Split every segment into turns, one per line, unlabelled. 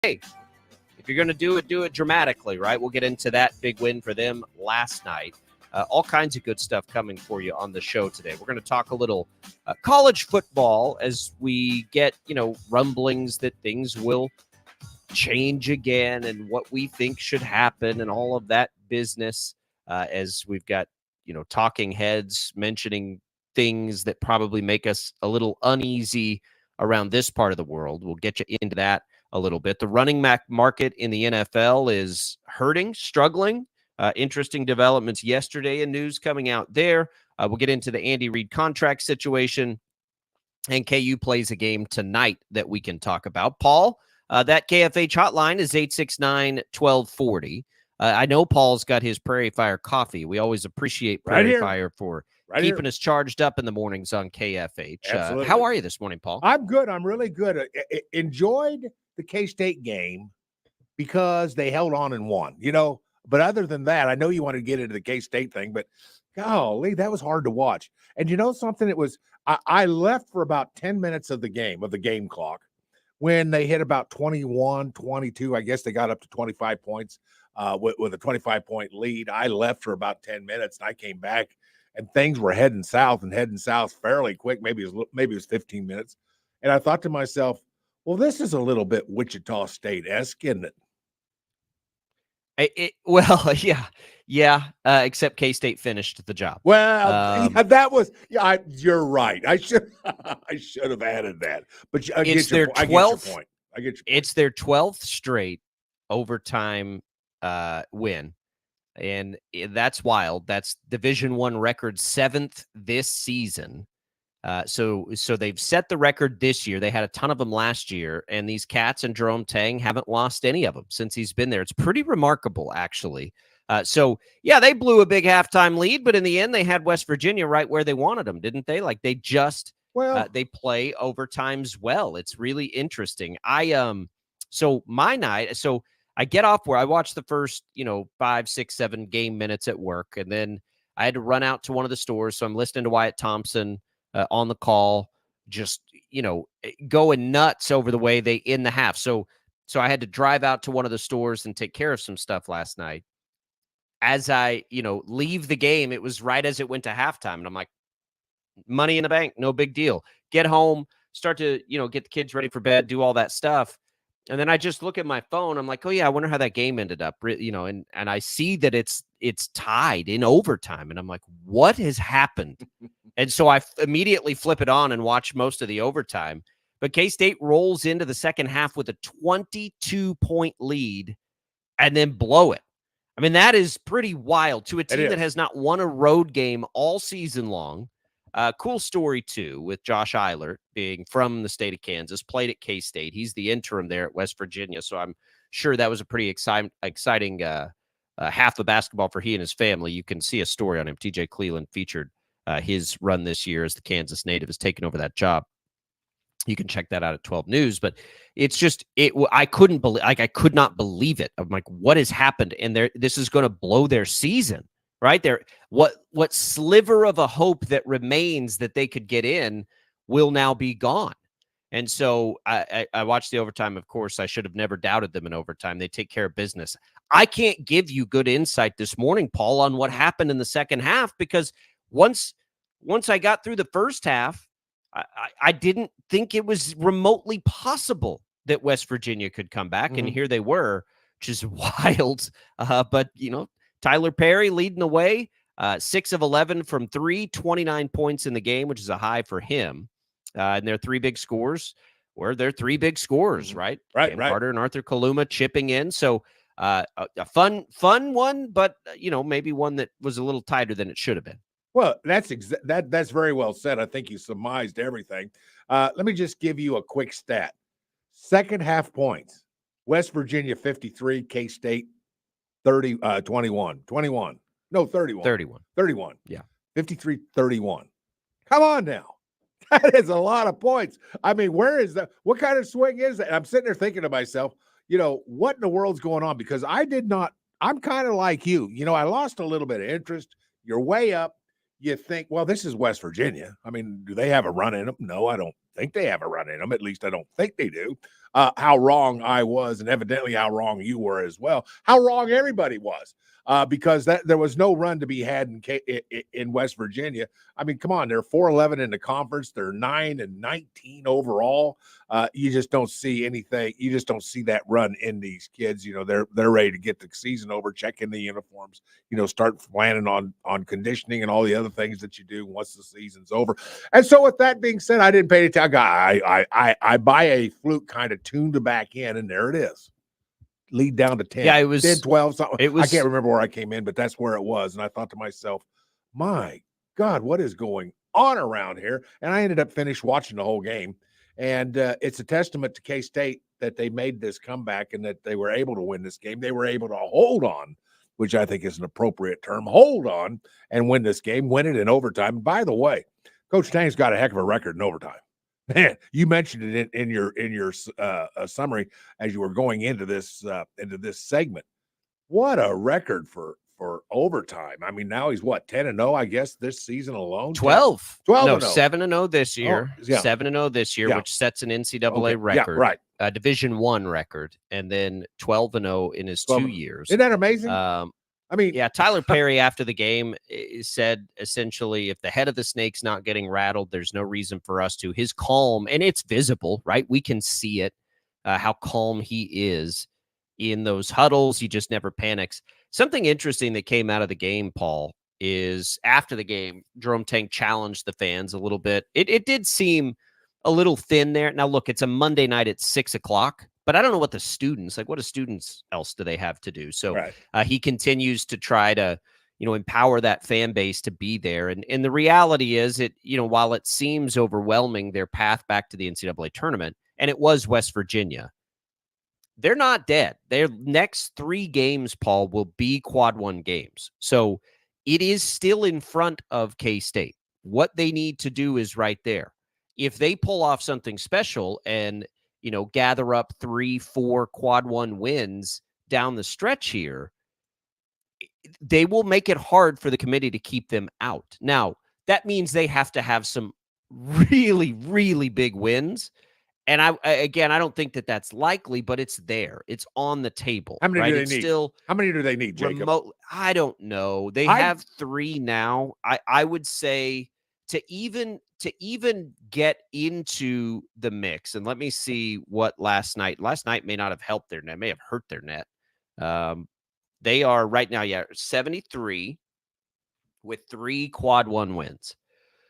hey, if you're going to do it dramatically, right? We'll get into that big win for them last night. All kinds of good stuff coming for you on the show today. We're going to talk a little college football as we get, rumblings that things will change again and what we think should happen and all of that business as we've got, talking heads mentioning things that probably make us a little uneasy around this part of the world. We'll get you into that a little bit. The running back market in the NFL is hurting, struggling. Interesting developments yesterday and news coming out there. We'll get into the Andy Reid contract situation. And KU plays a game tonight that we can talk about. Paul, that KFH hotline is 869-1240. I know Paul's got his Prairie Fire coffee. We always appreciate Prairie Fire for keeping us charged up in the mornings on KFH. How are you this morning, Paul?
I'm good. I'm really good. Enjoyed the K-State game because they held on and won, But other than that, I know you want to get into the K-State thing, but golly, that was hard to watch. And you know something? It was I left for about 10 minutes of the game clock. When they hit about 21, 22, I guess they got up to 25 points with a 25-point lead. I left for about 10 minutes, and I came back, and things were heading south fairly quick. Maybe it was 15 minutes. And I thought to myself, well, this is a little bit Wichita State-esque, isn't it?
Well, yeah. Except K-State finished the job.
Well, that was. Yeah, you're right. I should have added that. But I get your point.
It's their 12th straight overtime win, and that's wild. That's Division I record 7th this season. So they've set the record this year. They had a ton of them last year, and these Cats and Jerome Tang haven't lost any of them since he's been there. It's pretty remarkable, actually. They blew a big halftime lead, but in the end, they had West Virginia right where they wanted them, didn't they? Like they just they play overtimes well. It's really interesting. So my night, so I get off where I watched the first 5, 6, 7 game minutes at work, and then I had to run out to one of the stores. So I'm listening to Wyatt Thompson on the call, just, going nuts over the way they end the half. So I had to drive out to one of the stores and take care of some stuff last night. As I, leave the game, it was right as it went to halftime. And I'm like, money in the bank, no big deal. Get home, start to, get the kids ready for bed, do all that stuff. And then I just look at my phone. I'm like, oh, yeah, I wonder how that game ended up, and I see that it's tied in overtime. And I'm like, what has happened? And so I immediately flip it on and watch most of the overtime. But K-State rolls into the second half with a 22-point lead and then blow it. I mean, that is pretty wild to a team that has not won a road game all season long. Cool story, too, with Josh Eilert being from the state of Kansas, played at K-State. He's the interim there at West Virginia, so I'm sure that was a pretty exciting half of basketball for he and his family. You can see a story on him. TJ Cleveland featured his run this year as the Kansas native has taken over that job. You can check that out at 12 News, but it's just I could not believe it. I'm like, what has happened? And this is going to blow their season, right there. What sliver of a hope that remains that they could get in will now be gone. And so I watched the overtime. Of course, I should have never doubted them in overtime. They take care of business. I can't give you good insight this morning, Paul, on what happened in the second half, because once I got through the first half, I didn't think it was remotely possible that West Virginia could come back. And here they were, which is wild. But, Tyler Perry leading the way, 6 of 11 from 3, 29 points in the game, which is a high for him. And their 3 big scores were their 3 big scores, right?
Right.
Carter and Arthur Kaluma chipping in. So a fun one, but, maybe one that was a little tighter than it should have been.
Well, that's very well said. I think you surmised everything. Let me just give you a quick stat. Second half points, West Virginia 53, K-State 21. No, 31. 31.
Yeah.
53-31. Come on now. That is a lot of points. I mean, where is that? What kind of swing is that? I'm sitting there thinking to myself, what in the world's going on? Because I'm kind of like you. I lost a little bit of interest. You're way up. You think, well, this is West Virginia. I mean, do they have a run in them? No, I don't think they have a run in them. At least I don't think they do. how wrong I was, and evidently how wrong you were as well. How wrong everybody was, because there was no run to be had in West Virginia. I mean, come on, they're 4-11 in the conference. They're 9-19 overall. You just don't see anything. You just don't see that run in these kids. They're ready to get the season over, check in the uniforms, start planning on conditioning and all the other things that you do once the season's over. And so, with that being said, I didn't pay attention. I buy a fluke kind of tuned back in, and there it is. Lead down to 10.
Yeah, it was
10, 12, something.
It was
I can't remember where I came in, but that's where it was. And I thought to myself, my God, what is going on around here? And I ended up finished watching the whole game. And it's a testament to K-State that they made this comeback and that they were able to win this game. They were able to hold on, which I think is an appropriate term, hold on and win this game, win it in overtime. By the way, Coach Tang's got a heck of a record in overtime. Man, you mentioned it in your summary as you were going into this segment. What a record for overtime. I mean, now he's what, 10-0, I guess, this season alone?
12.
12
No,
and 0.
7-0 this year.
Oh, yeah.
7-0 this year,
Yeah.
which sets an NCAA record.
Yeah, right.
Division I record, and then 12-0 in his 2 years.
Isn't that amazing? I mean,
yeah, Tyler Perry after the game said essentially, if the head of the snake's not getting rattled, there's no reason for us to. His calm, and it's visible, right? We can see it, how calm he is in those huddles. He just never panics. Something interesting that came out of the game, Paul, is after the game, Jerome Tang challenged the fans a little bit. It did seem a little thin there. Now, look, it's a Monday night at 6 o'clock. But I don't know what the students, like what do students else do they have to do? So
right.
He continues to try to, empower that fan base to be there. And the reality is while it seems overwhelming, their path back to the NCAA tournament, and it was West Virginia, they're not dead. Their next 3 games, Paul, will be quad 1 games. So it is still in front of K-State. What they need to do is right there. If they pull off something special and gather up 3-4 quad 1 wins down the stretch here, they will make it hard for the committee to keep them out. Now, that means they have to have some really, really big wins. And I don't think that that's likely, but it's there. It's on the table.
How many
right?
do they
It's
need?
Still
How many do they need, Jacob?
I don't know. They have 3 now. I would say to even get into the mix, and let me see what last night may not have helped their net, may have hurt their net. They are right now, 73 with 3 quad 1 wins.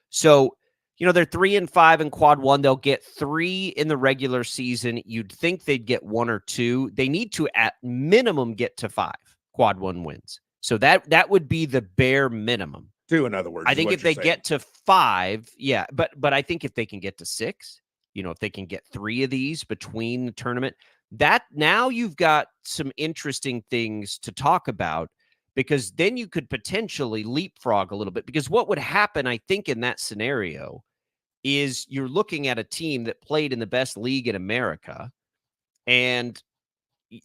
So, they're 3-5 in quad 1. They'll get 3 in the regular season. You'd think they'd get 1 or 2. They need to at minimum get to 5 quad 1 wins. So that would be the bare minimum.
2, in other words.
I think if they get to 5, but I think if they can get to 6, if they can get 3 of these between the tournament, that now you've got some interesting things to talk about, because then you could potentially leapfrog a little bit. Because what would happen, I think, in that scenario is you're looking at a team that played in the best league in America and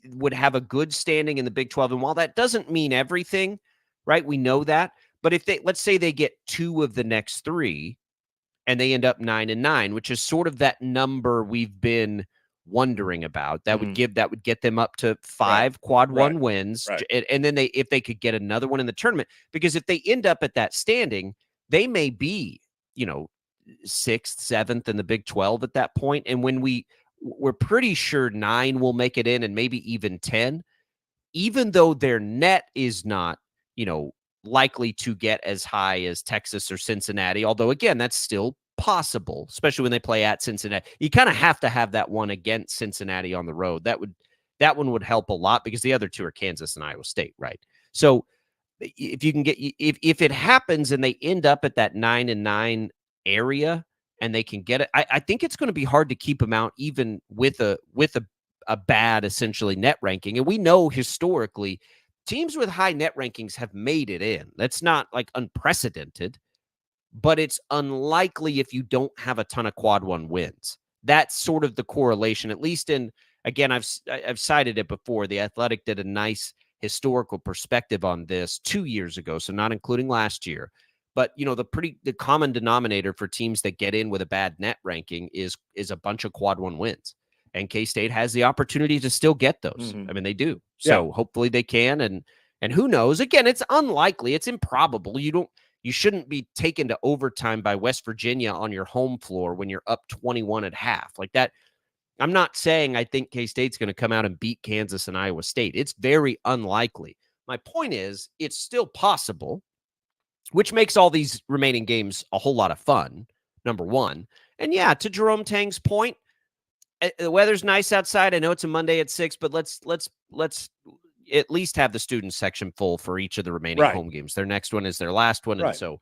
would have a good standing in the Big 12. And while that doesn't mean everything, right? We know that. But if let's say they get 2 of the next 3 and they end up 9-9, which is sort of that number we've been wondering about, that would get them up to 5 quad 1 wins. Right. And then if they could get another one in the tournament, because if they end up at that standing, they may be, 6th, 7th in the Big 12 at that point. And when we're pretty sure 9 will make it in, and maybe even 10, even though their net is not, likely to get as high as Texas or Cincinnati, although again, that's still possible, especially when they play at Cincinnati. You kind of have to have that one against Cincinnati on the road. That one would help a lot, because the other 2 are Kansas and Iowa State, right? So if you can get, if it happens and they end up at that 9-9 area and they can get it, I think it's going to be hard to keep them out, even with a bad, essentially, net ranking. And we know historically teams with high net rankings have made it in. That's not like unprecedented, but it's unlikely if you don't have a ton of quad 1 wins. That's sort of the correlation, at least in, again, I've cited it before. The Athletic did a nice historical perspective on this 2 years ago, so not including last year. But, the common denominator for teams that get in with a bad net ranking is a bunch of quad 1 wins. and K-State has the opportunity to still get those.
Mhm.
I mean, they do. So hopefully they can. And who knows? Again, it's unlikely. It's improbable. You shouldn't be taken to overtime by West Virginia on your home floor when you're up 21 at half. Like that. I'm not saying I think K-State's going to come out and beat Kansas and Iowa State. It's very unlikely. My point is, it's still possible, which makes all these remaining games a whole lot of fun, number one. And yeah, to Jerome Tang's point, the weather's nice outside. I know it's a Monday at 6, but let's at least have the student section full for each of the remaining home games. Their next one is their last one, and so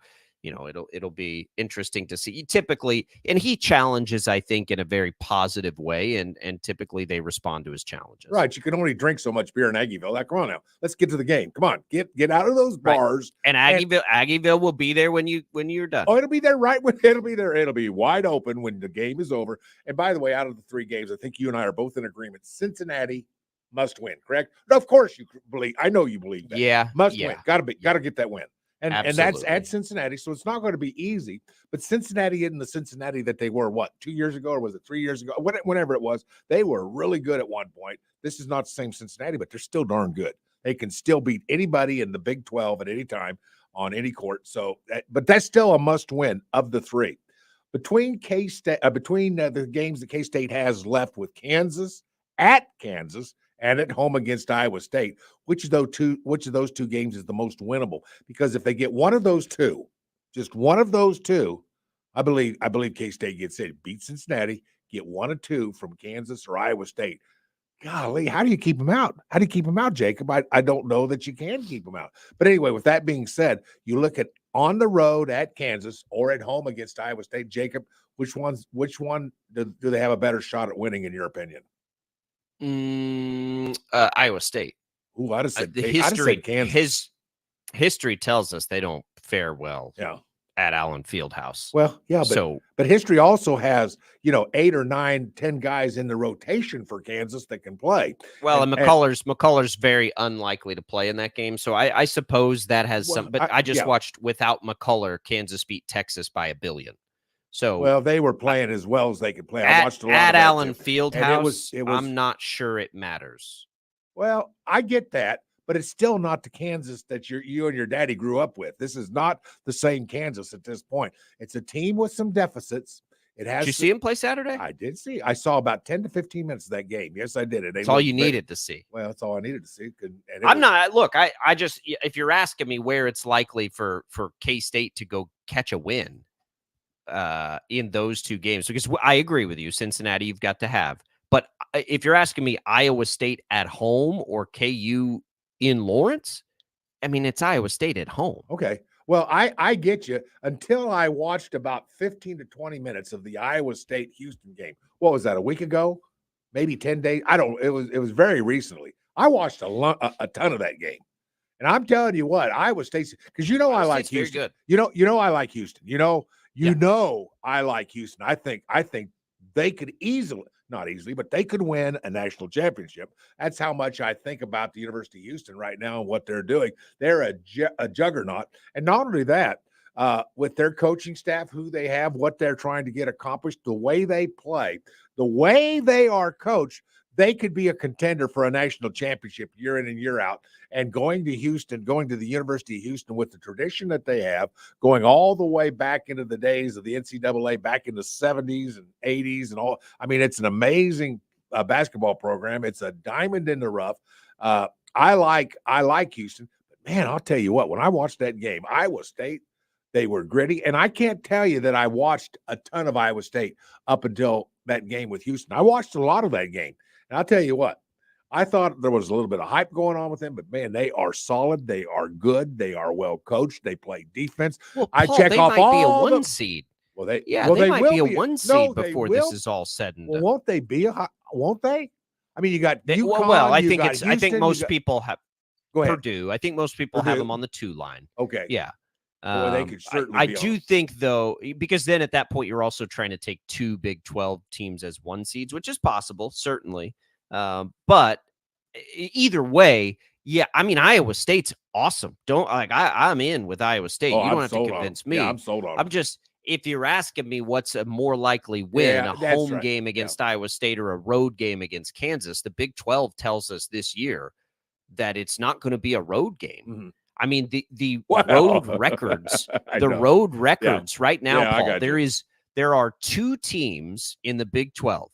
it'll be interesting to see. Typically, and he challenges, I think, in a very positive way, and typically they respond to his challenges.
Right. You can only drink so much beer in Aggieville. Like, come on now, let's get to the game. Come on, get out of those bars.
And Aggieville will be there when you're done.
Oh, it'll be there right when it'll be there. It'll be wide open when the game is over. And by the way, out of the 3 games, I think you and I are both in agreement. Cincinnati must win, correct? No, of course you believe. I know you believe that.
Yeah,
must win. Got to get that win. And that's at Cincinnati, so it's not going to be easy. But Cincinnati isn't the Cincinnati that they were, 2 years ago, or was it 3 years ago? Whenever it was, they were really good at one point. This is not the same Cincinnati, but they're still darn good. They can still beat anybody in the Big 12 at any time on any court. So, but that's still a must-win of the 3. Between K-State, the games that K-State has left with Kansas, at Kansas, and at home against Iowa State, which of those 2 games is the most winnable? Because if they get one of those 2, just one of those 2, I believe K-State gets it. Beat Cincinnati, get 1 or 2 from Kansas or Iowa State. Golly, how do you keep them out? How do you keep them out, Jacob? I don't know that you can keep them out. But anyway, with that being said, you look at on the road at Kansas or at home against Iowa State, Jacob, which one do they have a better shot at winning, in your opinion?
Iowa State.
Ooh, I'd have said
Kansas. History tells us they don't fare well.
Yeah.
At Allen Fieldhouse.
Well, yeah, but history also has 8 or 9, 10 guys in the rotation for Kansas that can play.
Well, and McCullers very unlikely to play in that game, so I suppose that has some. But I just watched without McCuller, Kansas beat Texas by 1 billion. So
they were playing as well as they could play.
I
watched a lot
at
of
Allen Fieldhouse.
It was,
I'm not sure it matters.
Well, I get that. But it's still not the Kansas that you and your daddy grew up with. This is not the same Kansas at this point. It's a team with some deficits. Did you
see him play Saturday?
I did see. I saw about 10 to 15 minutes of that game. Yes, I did.
That's all you needed to see.
Well, that's all I needed to see.
I just, if you're asking me where it's likely for K-State to go catch a win in those 2 games, because I agree with you, Cincinnati, you've got to have. But if you're asking me Iowa State at home or KU in Lawrence, I mean, it's Iowa State at home.
Okay. Well, I get you until I watched about 15 to 20 minutes of the Iowa State-Houston game. What was that, a week ago? Maybe 10 days? It was very recently. I watched a ton of that game. And I'm telling you what, Iowa State, because I like Houston.
Very good.
I like Houston. I like Houston. I think they could not easily, but they could win a national championship. That's how much I think about the University of Houston right now and what they're doing. They're a juggernaut. And not only that, with their coaching staff, who they have, what they're trying to get accomplished, the way they play, the way they are coached, they could be a contender for a national championship year in and year out. And going to Houston, going to the University of Houston with the tradition that they have, going all the way back into the days of the NCAA, back in the 70s and 80s and all. I mean, it's an amazing basketball program. It's a diamond in the rough. I like Houston. But, man, I'll tell you what, when I watched that game, Iowa State, they were gritty. And I can't tell you that I watched a ton of Iowa State up until that game with Houston. I watched a lot of that game. And I'll tell you what, I thought there was a little bit of hype going on with them, but man, they are solid. They are good. They are well coached. They play defense.
Well, Paul, they might be a 1 seed.
Well, they
might be a 1 seed before this is all said and done.
Well, won't they be won't they? I mean, you got UConn,
I think most people have Purdue. I think most people have them on the 2 line.
Okay.
Yeah.
Well, they could certainly
I do think, though, because then at that point, you're also trying to take 2 Big 12 teams as 1 seeds, which is possible, certainly. But either way, yeah, I mean, Iowa State's awesome. I'm in with Iowa State. You don't have to convince me.
Yeah, I'm sold on.
I'm just, if you're asking me what's a more likely win,
Yeah,
a
that's
home
right.
game against Iowa State or a road game against Kansas, the Big 12 tells us this year that it's not going to be a road game.
Mhm.
I mean, the
Well,
road records,
I
the
know.
road records right now,
Yeah, I
Paul,
got you.
there are 2 teams in the Big 12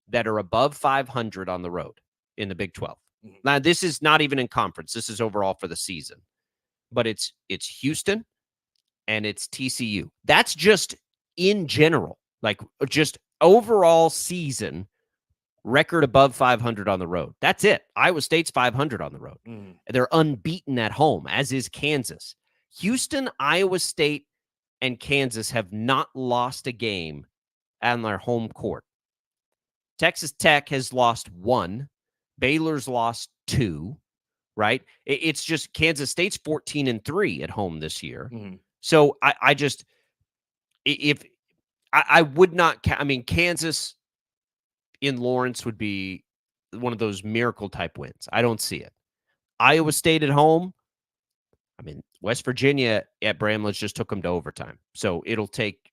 that are above 500 on the road in the Big 12.
Mhm.
Now, this is not even in conference. This is overall for the season. But it's Houston and it's TCU. That's just in general, like just overall season record above 500 on the road. That's it. Iowa State's 500 on the road.
Mhm.
They're unbeaten at home, as is Kansas. Houston, Iowa State, and Kansas have not lost a game on their home court. Texas Tech has lost 1. Baylor's lost 2, right? It's just Kansas State's 14-3 at home this year.
Mhm.
So I just, if I would not, I mean, Kansas in Lawrence would be one of those miracle type wins. I don't see it. Iowa State at home. I mean, West Virginia at Bramlage just took them to overtime. So it'll take,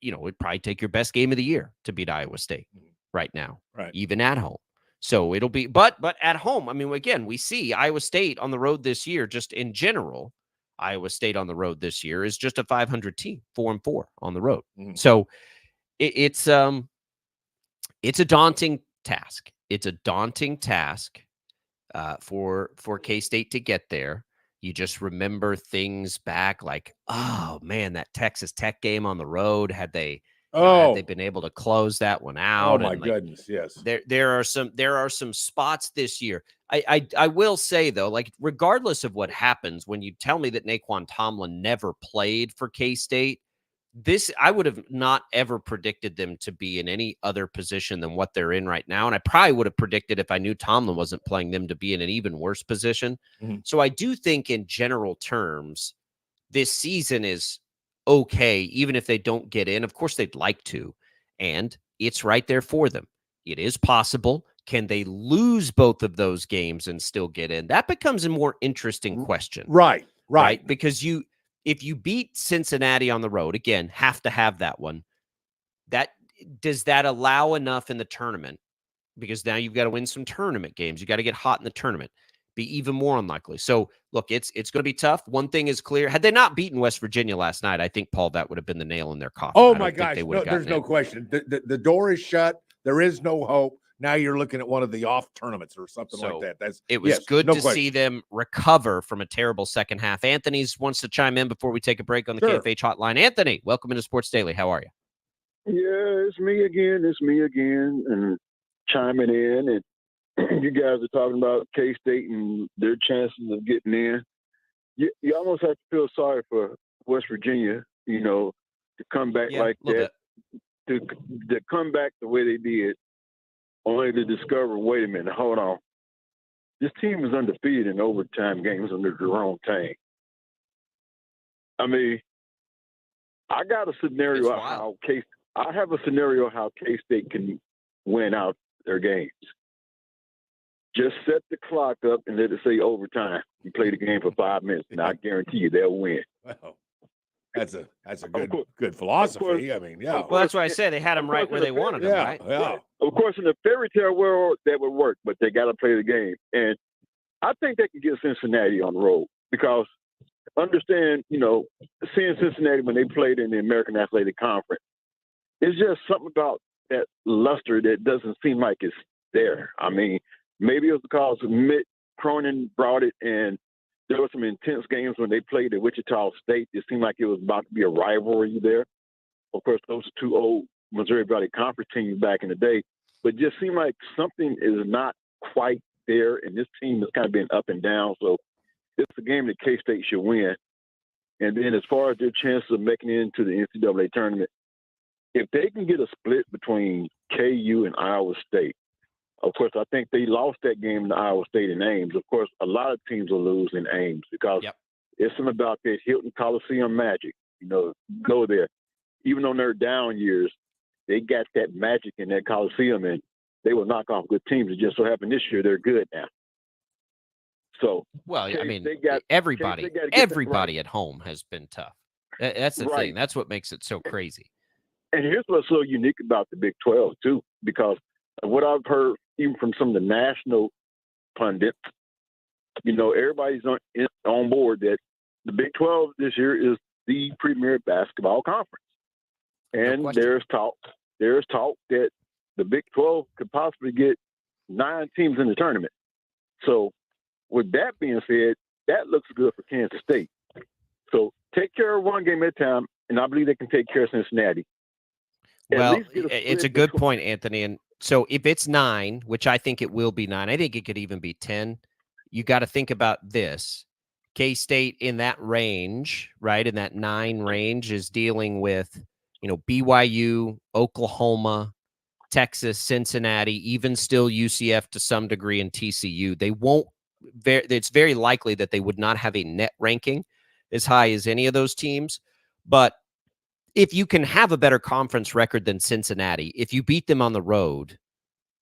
it'd probably take your best game of the year to beat Iowa State right now,
Right.
even at home. So it'll be, but at home, I mean, again, we see Iowa State on the road this year, just in general, Iowa State on the road this year is just a 500 team, 4-4 on the road.
Mhm.
So it's a daunting task. It's a daunting task for K-State to get there. You just remember things back like, oh man, that Texas Tech game on the road. Had they been able to close that one out?
Oh my
and like,
goodness, yes.
There are some spots this year. I will say though, like regardless of what happens, when you tell me that Naquan Tomlin never played for K-State, I would have not ever predicted them to be in any other position than what they're in right now. And I probably would have predicted, if I knew Tomlin wasn't playing, them to be in an even worse position.
Mhm.
So I do think in general terms, this season is okay, even if they don't get in. Of course, they'd like to. And it's right there for them. It is possible. Can they lose both of those games and still get in? That becomes a more interesting question.
Right.
Because if you beat Cincinnati on the road, again, have to have that one. Does that allow enough in the tournament? Because now you've got to win some tournament games. You got to get hot in the tournament. Be even more unlikely. So look, it's going to be tough. One thing is clear: had they not beaten West Virginia last night, I think, Paul, that would have been the nail in their coffin.
Oh
I
my
don't think
gosh,
they would
no,
have
there's
gotten
no question. The door is shut. There is no hope. Now you're looking at one of the off tournaments or something like that.
It was good
no
to
question.
see them recover from a terrible second half. Anthony wants to chime in before we take a break on the
Sure.
KFH hotline. Anthony, welcome into Sports Daily. How are you?
Yeah, it's me again, and chiming in. And you guys are talking about K-State and their chances of getting in. You almost have to feel sorry for West Virginia, to come back like that, to come back the way they did, only to discover, wait a minute, hold on. This team is undefeated in overtime games under Jerome Tang. I mean, I got a scenario how K-State can win out their games. Just set the clock up and let it say overtime. You play the game for 5 minutes, and I guarantee you they'll win.
Well, that's a good philosophy. I mean, yeah.
Well, that's why I say they had them right where they wanted them, right?
Yeah.
Of course, in the fairy tale world, that would work, but they got to play the game. And I think they can get Cincinnati on the road because understand, seeing Cincinnati when they played in the American Athletic Conference, it's just something about that luster that doesn't seem like it's there. I mean, maybe it was because Mick Cronin brought it, and there were some intense games when they played at Wichita State. It seemed like it was about to be a rivalry there. Of course, those are 2 old Missouri Valley Conference teams back in the day, but it just seemed like something is not quite there, and this team has kind of been up and down. So it's a game that K-State should win. And then as far as their chances of making it into the NCAA tournament, if they can get a split between KU and Iowa State, of course, I think they lost that game to Iowa State in Ames. Of course, a lot of teams will lose in Ames because it's something about that Hilton Coliseum magic. Go there. Even on their down years, they got that magic in that Coliseum, and they will knock off good teams. It just so happened this year they're good now. So,
well, I mean, everybody at home has been tough. That's the
Right.
thing. That's what makes it so crazy.
And here's what's so unique about the Big 12 too, because of what I've heard even from some of the national pundits, everybody's on board that the Big 12 this year is the premier basketball conference. And there's talk that the Big 12 could possibly get 9 teams in the tournament. So with that being said, that looks good for Kansas State. So take care of one game at a time, and I believe they can take care of Cincinnati.
Well, it's a good point, Anthony. And so if it's 9, which I think it will be 9, I think it could even be 10. You got to think about this. K-State in that range, right, in that 9 range is dealing with, BYU, Oklahoma, Texas, Cincinnati, even still UCF to some degree, and TCU. They won't. It's very likely that they would not have a net ranking as high as any of those teams. But if you can have a better conference record than Cincinnati, if you beat them on the road,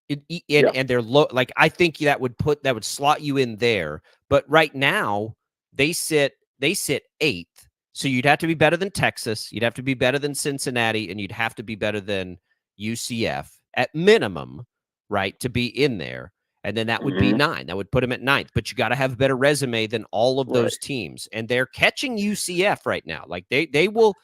and they're low, like I think that would slot you in there. But right now they sit 8th, so you'd have to be better than Texas, you'd have to be better than Cincinnati, and you'd have to be better than UCF at minimum, right, to be in there. And then that would be 9. That would put them at 9th. But you got to have a better resume than all of those teams. And they're catching UCF right now. Like they will,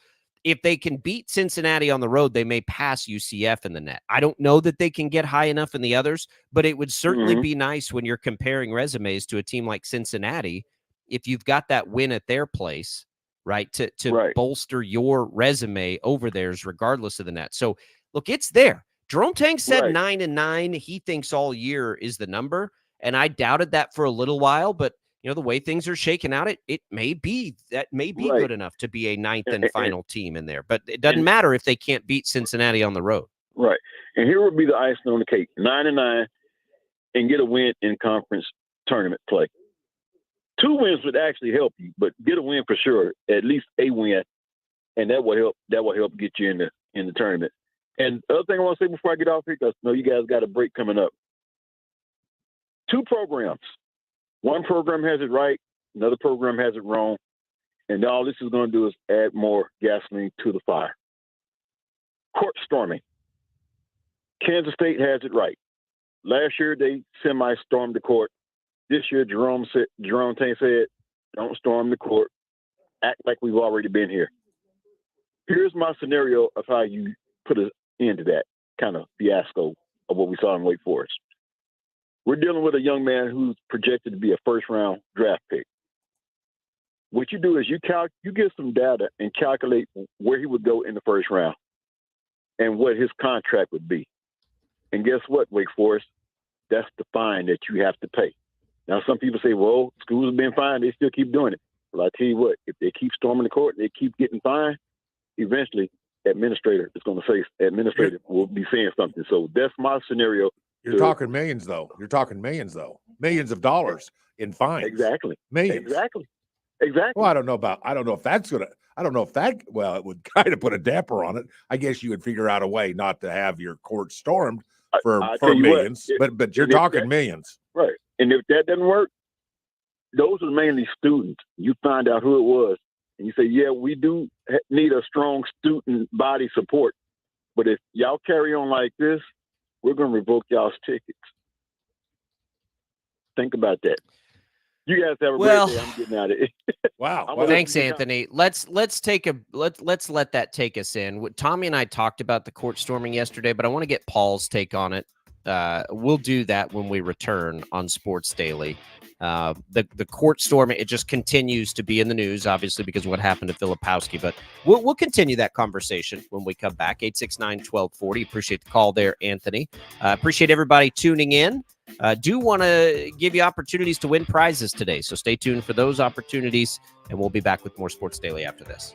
if they can beat Cincinnati on the road, they may pass UCF in the net. I don't know that they can get high enough in the others, but it would certainly be nice when you're comparing resumes to a team like Cincinnati, if you've got that win at their place, right, to bolster your resume over theirs regardless of the net. So, look, it's there. Jerome Tang said 9-9. He thinks all year is the number, and I doubted that for a little while, but the way things are shaking out, it may be good enough to be a 9th and final team in there. But it doesn't matter if they can't beat Cincinnati on the road.
Right. And here would be the icing on the cake: 9-9, and get a win in conference tournament play. 2 wins would actually help you, but get a win for sure, at least a win, and that will help. That will help get you in the tournament. And the other thing I want to say before I get off here, because I know you guys got a break coming up. 2 programs. One program has it right, another program has it wrong, and all this is going to do is add more gasoline to the fire. Court storming. Kansas State has it right. Last year they semi-stormed the court. This year Jerome Tang said, "Don't storm the court. Act like we've already been here." Here's my scenario of how you put an end to that kind of fiasco of what we saw in Wake Forest. We're dealing with a young man who's projected to be a first-round draft pick. What you do is you get some data and calculate where he would go in the first round and what his contract would be. And guess what, Wake Forest? That's the fine that you have to pay. Now, some people say, well, schools have been fined. They still keep doing it. Well, I tell you what, if they keep storming the court, they keep getting fined, eventually administrator will be saying something. So that's my scenario.
You're talking millions, though. Millions of dollars in fines.
Exactly.
Millions.
Exactly.
Well, I don't know if that, well, it would kind of put a damper on it. I guess you would figure out a way not to have your court stormed for millions, but you're talking millions.
Right. And if that doesn't work, those are mainly students. You find out who it was and you say, yeah, we do need a strong student body support. But if y'all carry on like this, we're going to revoke y'all's tickets. Think about that. You guys have a great day. I'm getting out of it.
Wow.
Thanks, Anthony. Let's let that take us in. Tommy and I talked about the court storming yesterday, but I want to get Paul's take on it. We'll do that when we return on Sports Daily. The court storming, it just continues to be in the news, obviously, because of what happened to Filipowski. But we'll continue that conversation when we come back. 869-1240. Appreciate the call there, Anthony. Appreciate everybody tuning in. Do want to give you opportunities to win prizes today, so stay tuned for those opportunities, and we'll be back with more Sports Daily after this.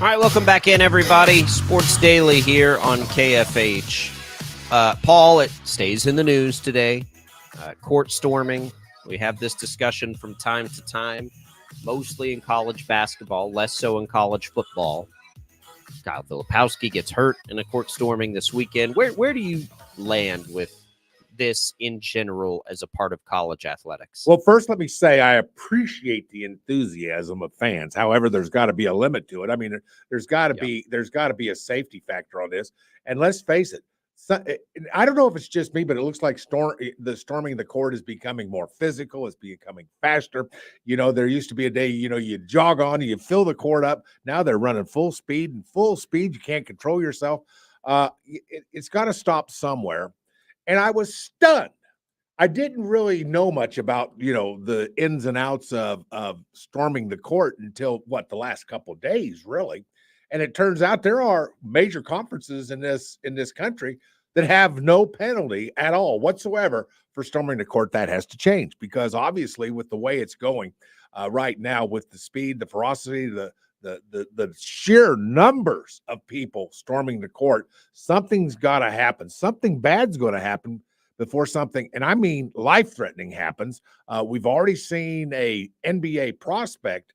All right, welcome back in, everybody. Sports Daily here on KFH. Paul, it stays in the news today. Court storming. We have this discussion from time to time, mostly in college basketball, less so in college football. Kyle Filipowski gets hurt in a court storming this weekend. Where do you land with this in general as a part of college athletics?
Well, first, let me say I appreciate the enthusiasm of fans. However, there's got to be a limit to it. I mean, there's got to be a safety factor on this. And let's face it, I don't know if it's just me, but it looks like storming the court is becoming more physical. It's becoming faster. You know, there used to be a day, you jog on, you fill the court up. Now they're running full speed, and full speed, you can't control yourself. It's got to stop somewhere. And I was stunned. I didn't really know much about, the ins and outs of storming the court until the last couple of days, really. And it turns out there are major conferences in this country that have no penalty at all whatsoever for storming the court. That has to change, because obviously with the way it's going right now, with the speed, the ferocity, the sheer numbers of people storming the court, something's got to happen. Something bad's going to happen, before something, and I mean life-threatening, happens. We've already seen a NBA prospect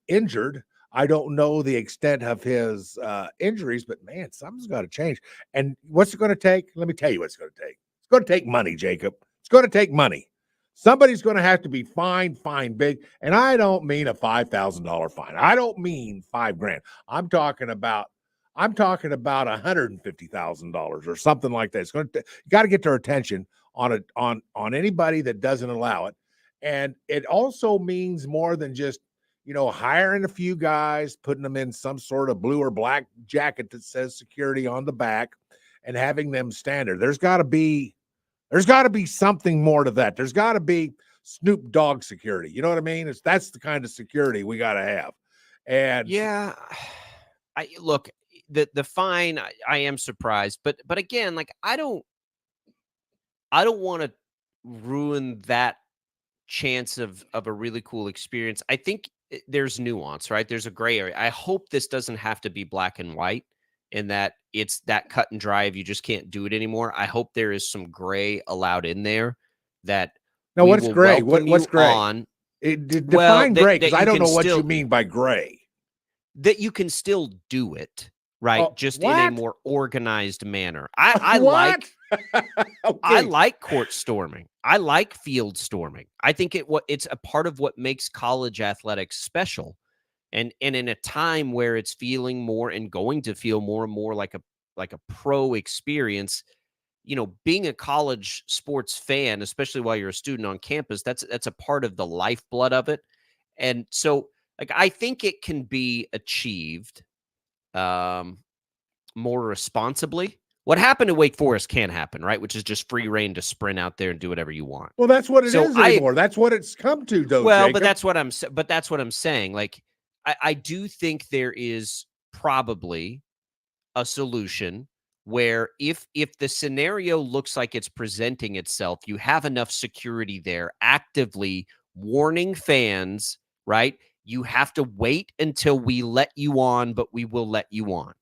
injured. I don't know the extent of his injuries, but man, something's got to change. And what's it going to take? Let me tell you what's going to take. It's going to take money, Jacob. It's going to take money. Somebody's going to have to be fined big. And I don't mean a $5,000 fine. I don't mean $5,000. I'm talking about $150,000 or something like that. It's going to you got to get their attention on anybody that doesn't allow it. And it also means more than just, hiring a few guys, putting them in some sort of blue or black jacket that says security on the back and having them stand there. There's got to be something more to that. There's got to be Snoop Dogg security. You know what I mean? That's the kind of security we got to have. And
yeah, look, the fine, I am surprised, but again, like I don't want to ruin that chance of a really cool experience. I think there's nuance, right? There's a gray area. I hope this doesn't have to be black and white and that it's that cut and dry if you just can't do it anymore. I hope there is some gray allowed in there that
no, what's gray? What's gray? Define gray, because I don't know what you mean by gray.
That you can still do it, right? Just in a more organized manner. I like
okay.
I like court storming. I like field storming. I think it's a part of what makes college athletics special. And in a time where it's feeling more and going to feel more and more like a pro experience, being a college sports fan, especially while you're a student on campus, that's a part of the lifeblood of it. And so like I think it can be achieved more responsibly. What happened to Wake Forest can happen, right? Which is just free reign to sprint out there and do whatever you want.
Well, that's what it is anymore. That's what it's come to, though.
Well,
Jacob.
but that's what I'm saying. Like, I do think there is probably a solution where if the scenario looks like it's presenting itself, you have enough security there actively warning fans, right? You have to wait until we let you on, but we will let you on.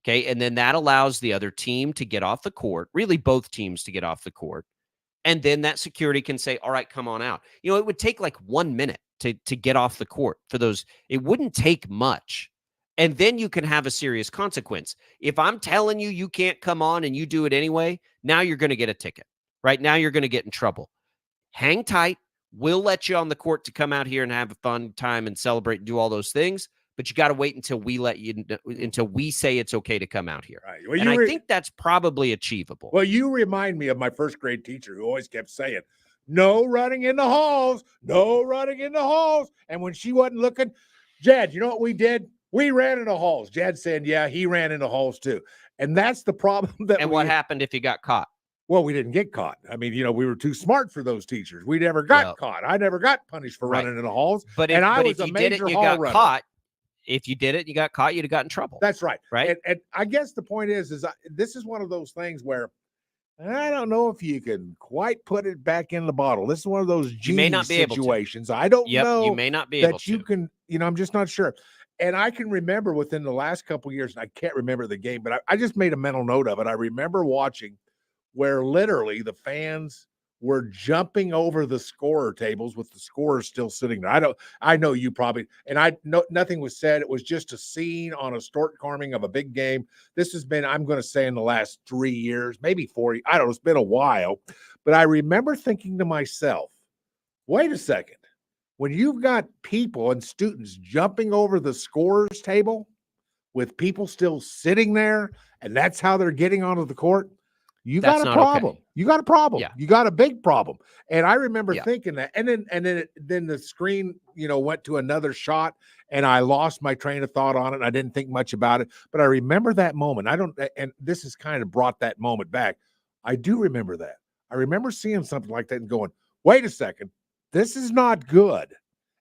Okay. And then that allows the other team to get off the court, really both teams to get off the court. And then that security can say, all right, come on out. It would take like 1 minute to get off the court for those. It wouldn't take much. And then you can have a serious consequence. If I'm telling you, you can't come on and you do it anyway, now you're going to get a ticket, right? Now you're going to get in trouble. Hang tight. We'll let you on the court to come out here and have a fun time and celebrate and do all those things. But you got to wait until we until we say it's okay to come out here.
Right. Well,
and I think that's probably achievable.
Well, you remind me of my first grade teacher who always kept saying, no running in the halls, no running in the halls. And when she wasn't looking, Jad, you know what we did? We ran in the halls. Jad said, yeah, he ran in the halls too. And that's the problem.
What happened if you got caught?
Well, we didn't get caught. I mean, we were too smart for those teachers. We never got caught. I never got punished for running in the halls.
But if you did it, you got caught. If you did it, you got caught, you'd have got in trouble.
That's right.
Right.
And I guess the point is this is one of those things where I don't know if you can quite put it back in the bottle. This is one of those genie situations. I don't know.
You may not be able to.
You can, I'm just not sure. And I can remember within the last couple of years, and I can't remember the game, but I just made a mental note of it. I remember watching where literally the fans were jumping over the scorer tables with the scorers still sitting there. I know you probably, and I know nothing was said. It was just a scene on a Stort carming of a big game. This has been, I'm going to say in the last 3 years, maybe 4, I don't know, it's been a while, but I remember thinking to myself, wait a second, when you've got people and students jumping over the scorer's table with people still sitting there, and that's how they're getting onto the court, you got a problem. Okay. You got a problem. Yeah. You got a big problem. And I remember thinking that. And then the screen, went to another shot, and I lost my train of thought on it. I didn't think much about it, but I remember that moment. And this has kind of brought that moment back. I do remember that. I remember seeing something like that and going, wait a second, this is not good.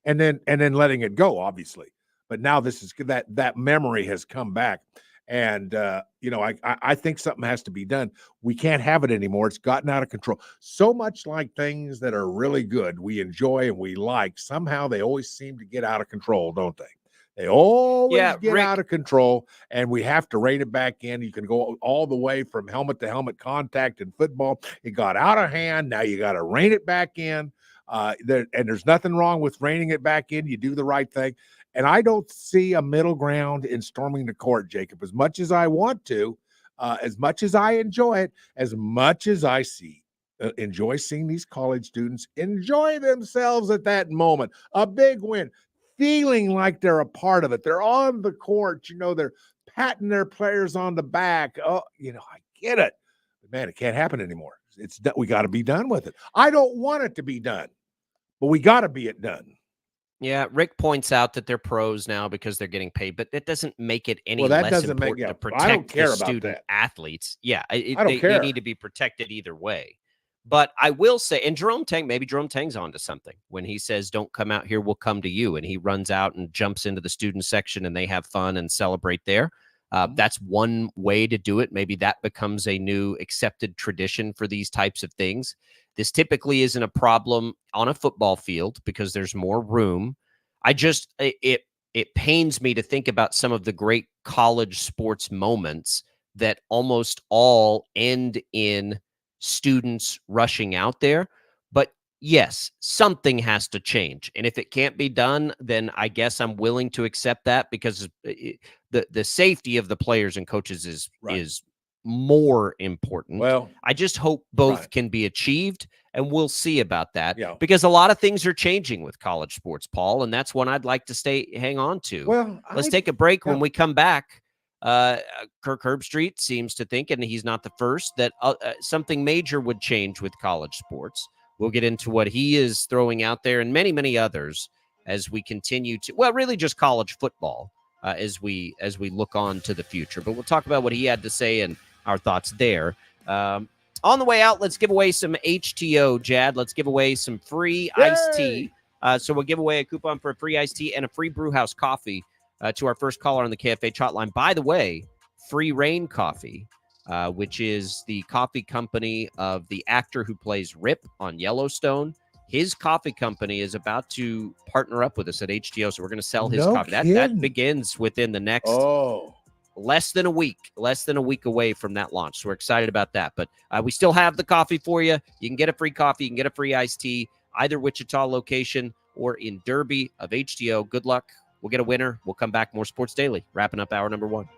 And then letting it go, obviously. But now this is that memory has come back. And, I think something has to be done. We can't have it anymore. It's gotten out of control. So much like things that are really good, we enjoy and we like, somehow they always seem to get out of control, don't they? They always
Yeah,
get
Rick,
out of control, and we have to rein it back in. You can go all the way from helmet to helmet contact in football. It got out of hand. Now you got to rein it back in. And there's nothing wrong with reining it back in. You do the right thing. And I don't see a middle ground in storming the court, Jacob, as much as I want to, as much as I enjoy it, as much as I enjoy seeing these college students enjoy themselves at that moment. A big win, feeling like they're a part of it. They're on the court, they're patting their players on the back. Oh, I get it. But man, it can't happen anymore. We got to be done with it. I don't want it to be done, but we got to be it done.
Yeah, Rick points out that they're pros now because they're getting paid, but it doesn't make it any
that
less
doesn't
important to
I don't
protect
care
the
about
student
that.
athletes. Yeah,
I don't care.
They need to be protected either way. But I will say, and maybe Jerome Tang's onto something when he says, "Don't come out here, we'll come to you," and he runs out and jumps into the student section and they have fun and celebrate there. That's one way to do it. Maybe that becomes a new accepted tradition for these types of things. This typically isn't a problem on a football field because there's more room. It pains me to think about some of the great college sports moments that almost all end in students rushing out there. But yes, something has to change. And if it can't be done, then I guess I'm willing to accept that because the safety of the players and coaches is more important.
Well,
I just hope both can be achieved, and we'll see about that because a lot of things are changing with college sports, Paul, and that's one I'd like to hang on to.
Well,
let's take a break. When we come back, Kirk Herbstreit seems to think, and he's not the first, that something major would change with college sports. We'll get into what he is throwing out there and many, many others as we continue to, really just college football as we look on to the future. But we'll talk about what he had to say and our thoughts there. On the way out, let's give away some HTO, Jad. Let's give away some free iced tea. So we'll give away a coupon for a free iced tea and a free Brewhouse coffee to our first caller on the KFH hotline. By the way, Free Reign Coffee, which is the coffee company of the actor who plays Rip on Yellowstone. His coffee company is about to partner up with us at HTO, so we're going to sell his coffee. That begins within the next less than a week away from that launch. So we're excited about that. But we still have the coffee for you. You can get a free coffee. You can get a free iced tea, either Wichita location or in Derby of HTO. Good luck. We'll get a winner. We'll come back. More Sports Daily, wrapping up hour number 1.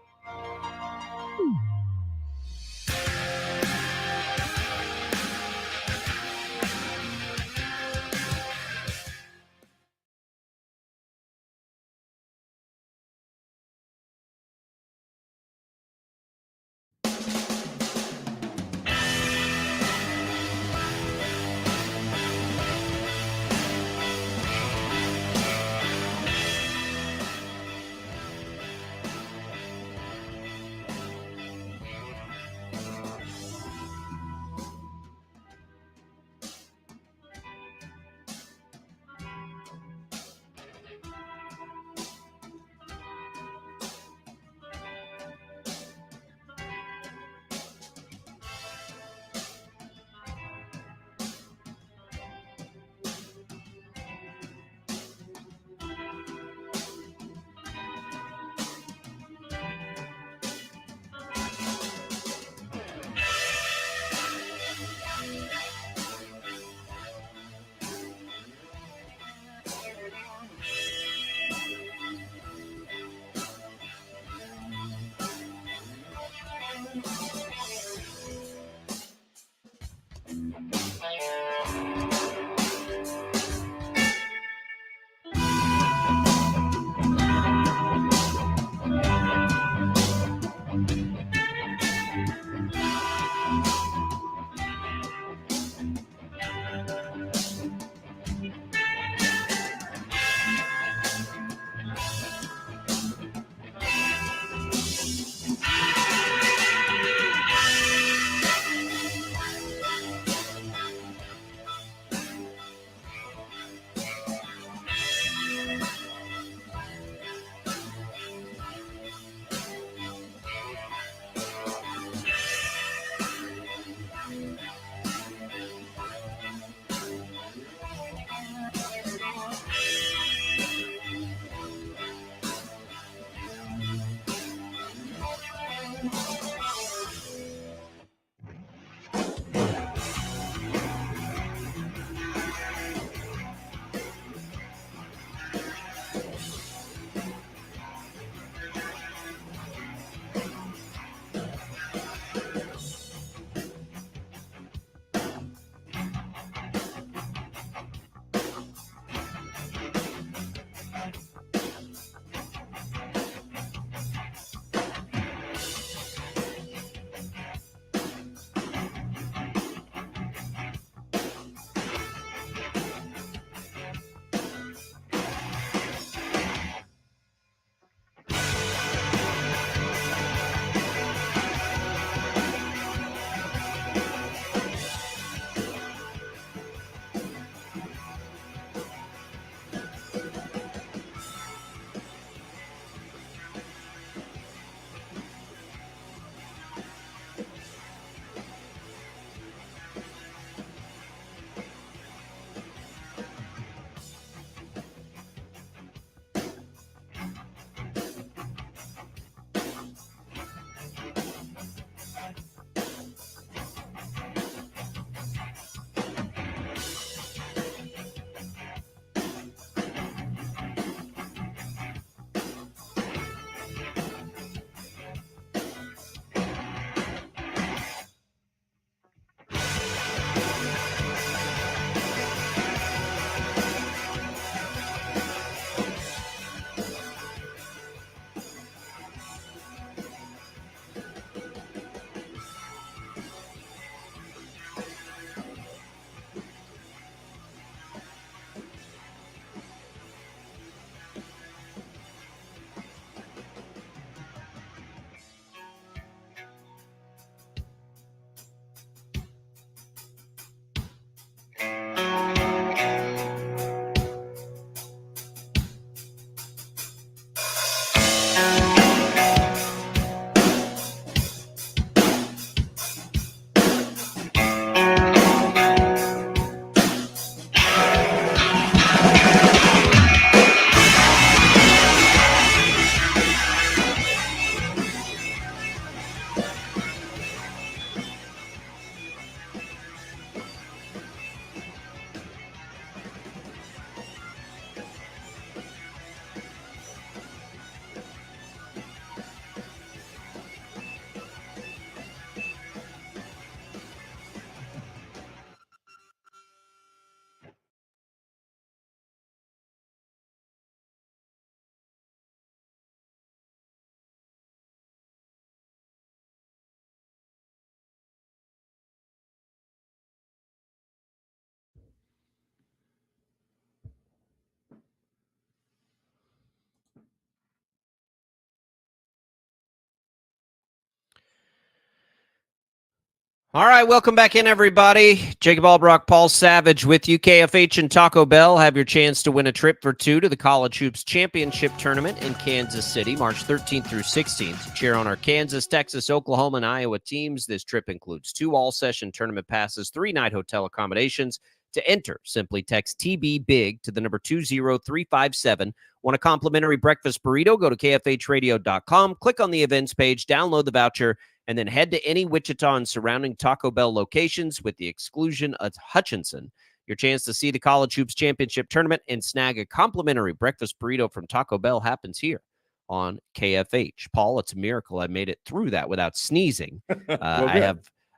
All right, welcome back in, everybody. Jacob Albracht, Paul Savage with you. KFH and Taco Bell have your chance to win a trip for two to the College Hoops Championship Tournament in Kansas City, March 13th through 16th. Cheer on our Kansas, Texas, Oklahoma, and Iowa teams. This trip includes 2 all-session tournament passes, 3-night hotel accommodations. To enter, simply text TB BIG to the number 20357. Want a complimentary breakfast burrito? Go to kfhradio.com, click on the events page, download the voucher, and then head to any Wichita and surrounding Taco Bell locations with the exclusion of Hutchinson. Your chance to see the College Hoops Championship Tournament and snag a complimentary breakfast burrito from Taco Bell happens here on KFH. Paul, it's a miracle I made it through that without sneezing.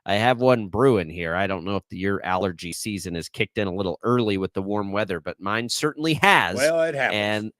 I have one brewing here. I don't know if your allergy season has kicked in a little early with the warm weather, but mine certainly has.
Well, it happens.
And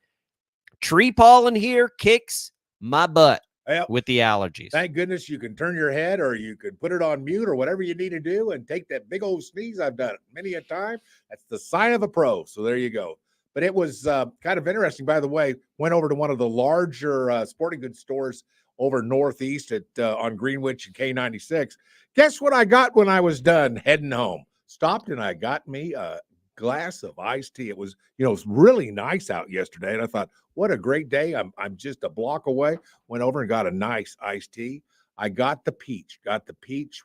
tree pollen here kicks my butt.
Well,
with the allergies.
Thank goodness you can turn your head, or you could put it on mute, or whatever you need to do, and take that big old sneeze. I've done it many a time. That's the sign of a pro. So there you go. But it was kind of interesting, by the way. Went over to one of the larger sporting goods stores over northeast at on Greenwich and K96. Guess what I got when I was done heading home? Stopped and I got me a glass of iced tea. It was, it was really nice out yesterday, and I thought, what a great day. I'm just a block away. Went over and got a nice iced tea. I got the peach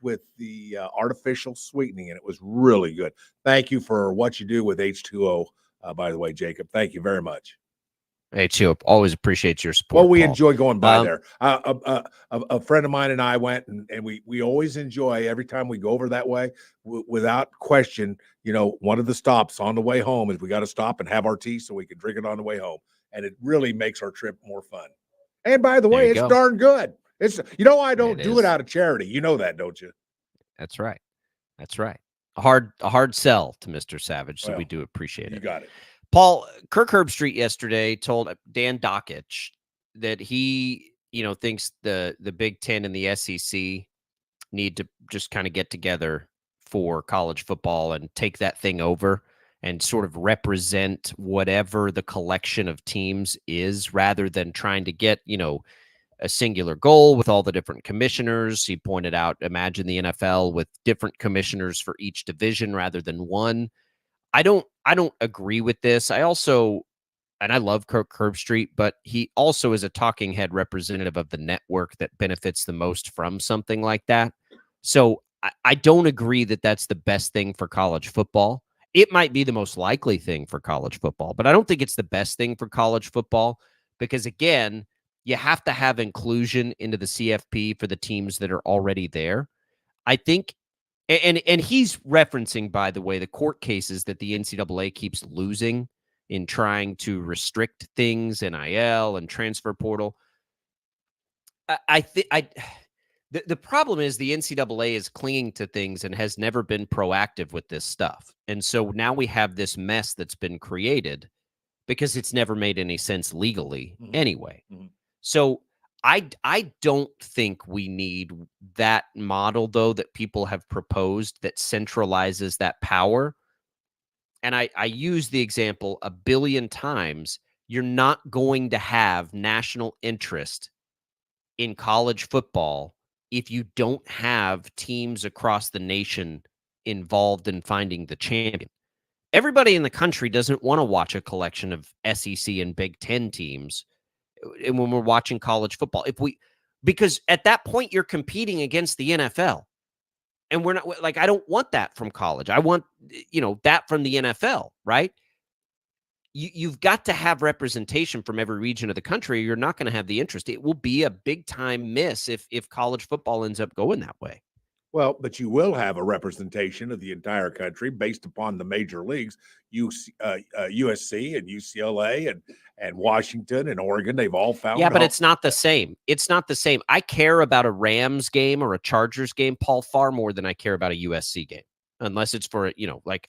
with the artificial sweetening, and it was really good. Thank you for what you do with H2O, by the way, Jacob. Thank you very much.
H2O, always appreciate your support.
Well, we
Paul.
enjoy going by there. A friend of mine and I went, and we always enjoy every time we go over that way, without question. One of the stops on the way home is we got to stop and have our tea so we can drink it on the way home. And it really makes our trip more fun. And by the way, it's darn good. It's I don't do it out of charity. You know that, don't you?
That's right. That's right. A hard sell to Mr. Savage, so we do appreciate it.
You got it.
Paul, Kirk Herbstreit yesterday told Dan Dockich that he, thinks the Big Ten and the SEC need to just kind of get together for college football and take that thing over and sort of represent whatever the collection of teams is, rather than trying to get, a singular goal with all the different commissioners. He pointed out, imagine the NFL with different commissioners for each division rather than one. I don't agree with this. I love Kirk Herbstreit, but he also is a talking head representative of the network that benefits the most from something like that. So I don't agree that that's the best thing for college football. It might be the most likely thing for college football, but I don't think it's the best thing for college football because, again, you have to have inclusion into the CFP for the teams that are already there. I think, and he's referencing, by the way, the court cases that the NCAA keeps losing in trying to restrict things, NIL and transfer portal. The problem is the NCAA is clinging to things and has never been proactive with this stuff. And so now we have this mess that's been created because it's never made any sense legally anyway. Mm-hmm. So I don't think we need that model, though, that people have proposed that centralizes that power. And I use the example a billion times. You're not going to have national interest in college football if you don't have teams across the nation involved in finding the champion. Everybody in the country doesn't want to watch a collection of SEC and Big Ten teams. And when we're watching college football, because at that point you're competing against the NFL, and we're not I don't want that from college. I want, that from the NFL, right? You've got to have representation from every region of the country. You're not going to have the interest. It will be a big time miss if college football ends up going that way.
Well, but you will have a representation of the entire country based upon the major leagues, USC and UCLA and Washington and Oregon. They've all found.
Yeah, but it's not the same. It's not the same. I care about a Rams game or a Chargers game, Paul, far more than I care about a USC game, unless it's for,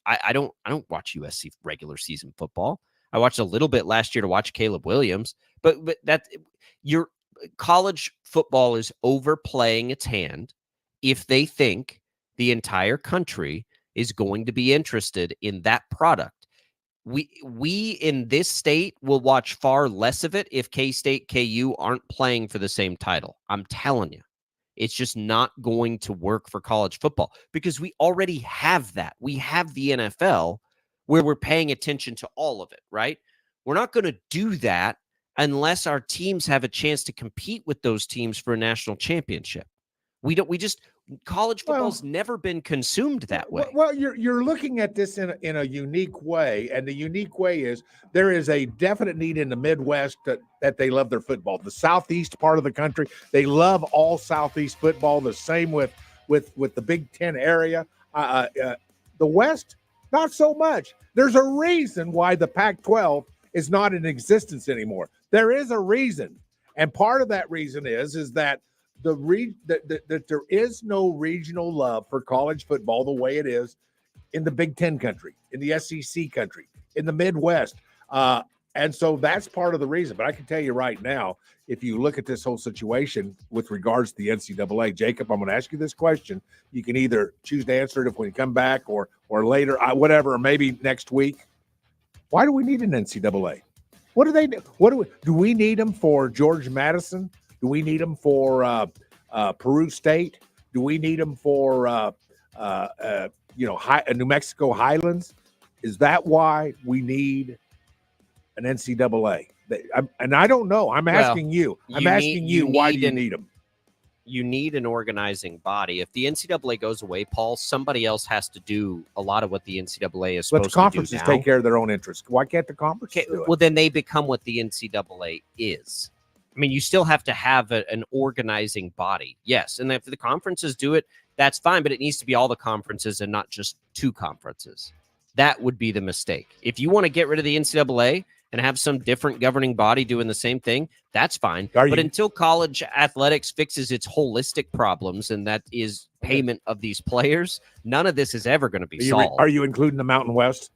I don't watch USC regular season football. I watched a little bit last year to watch Caleb Williams, but your college football is overplaying its hand if they think the entire country is going to be interested in that product. We in this state will watch far less of it if K-State, KU aren't playing for the same title. I'm telling you. It's just not going to work for college football because we already have that. We have the NFL where we're paying attention to all of it, right? We're not going to do that unless our teams have a chance to compete with those teams for a national championship. College football's never been consumed that way.
Well, you're looking at this in a unique way, and the unique way is there is a definite need in the Midwest that they love their football. The Southeast part of the country, they love all Southeast football. The same with the Big Ten area. The West, not so much. There's a reason why the Pac-12 is not in existence anymore. There is a reason, and part of that reason is that that there is no regional love for college football the way it is in the Big Ten country, in the SEC country, in the Midwest. And so that's part of the reason. But I can tell you right now, if you look at this whole situation with regards to the NCAA, Jacob, I'm going to ask you this question. You can either choose to answer it when you come back or later, whatever, or maybe next week. Why do we need an NCAA? What do they do? Do we need them for George Madison? Do we need them for Peru State? Do we need them for New Mexico Highlands? Is that why we need an NCAA? And I don't know. I'm asking you. I'm asking you why do you need them?
You need an organizing body. If the NCAA goes away, Paul, somebody else has to do a lot of what the NCAA is supposed to do now.
Let the conferences take care of their own interests. Why can't the conferences do it?
Well, then they become what the NCAA is. I mean, you still have to have an organizing body. Yes. And if the conferences do it, that's fine. But it needs to be all the conferences and not just two conferences. That would be the mistake. If you want to get rid of the NCAA and have some different governing body doing the same thing, that's fine. But until college athletics fixes its holistic problems, and that is payment of these players, none of this is ever going to be solved.
Are you including the Mountain West?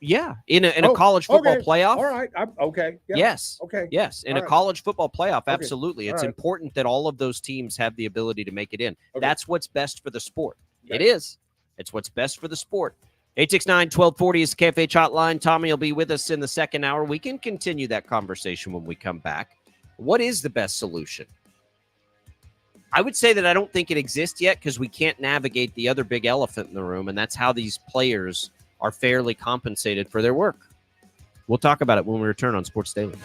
Yeah, in a college football playoff.
All right. Okay. Yeah.
Yes.
Okay.
Yes, in a college football playoff, absolutely. It's important that all of those teams have the ability to make it in. Okay. That's what's best for the sport. Okay. It is. It's what's best for the sport. 869-1240 is the KFH hotline. Tommy will be with us in the second hour. We can continue that conversation when we come back. What is the best solution? I would say that I don't think it exists yet because we can't navigate the other big elephant in the room, and that's how these players are fairly compensated for their work. We'll talk about it when we return on Sports Daily.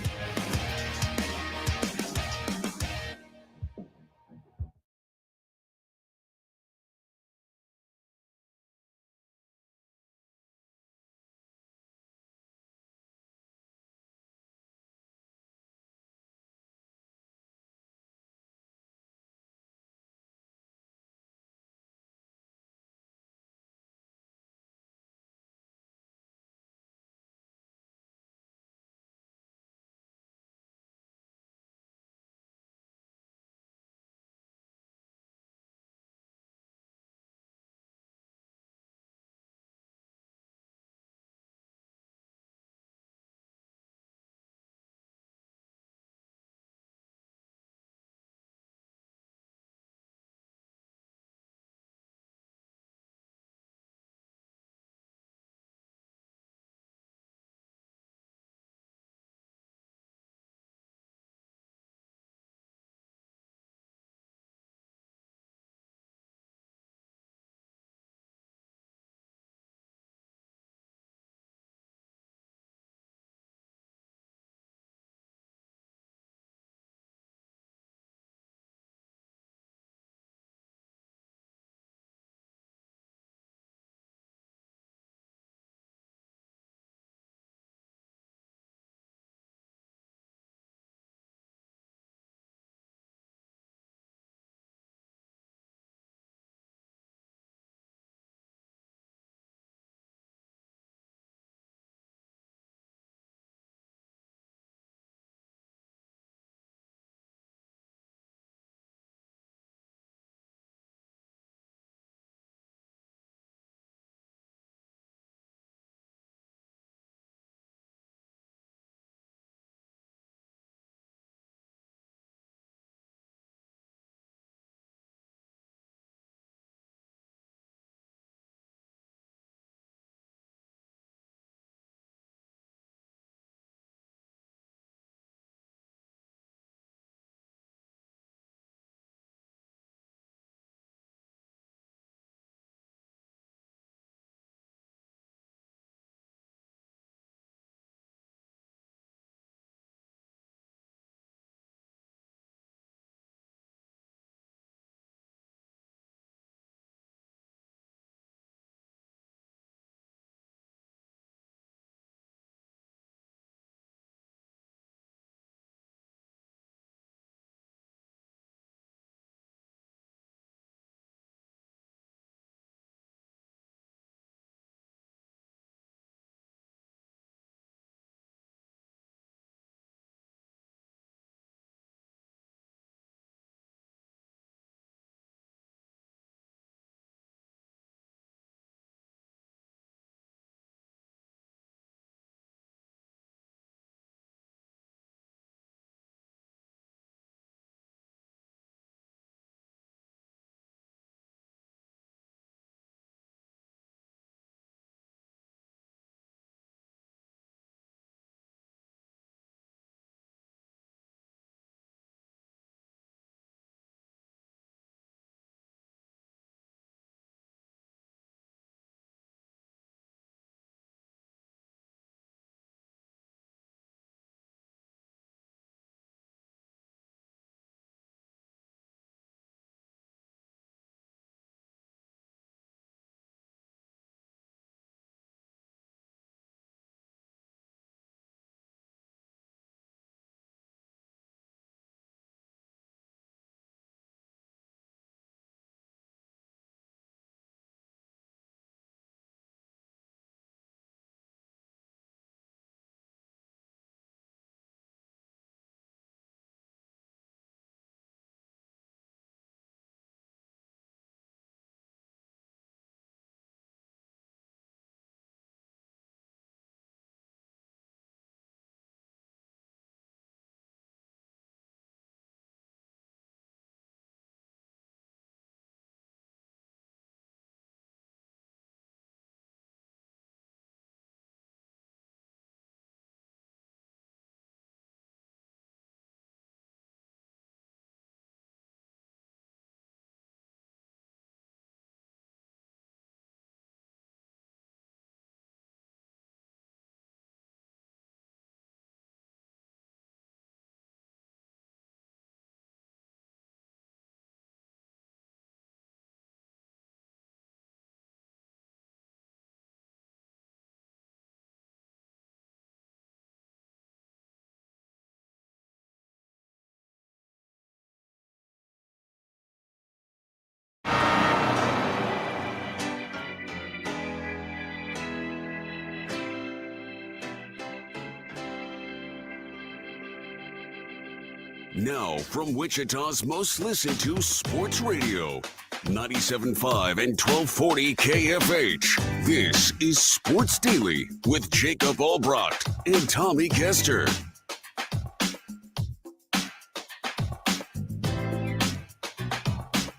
Now, from Wichita's most listened to sports radio, 97.5 and 1240 KFH. This is Sports Daily with Jacob Albracht and Tommy Castor.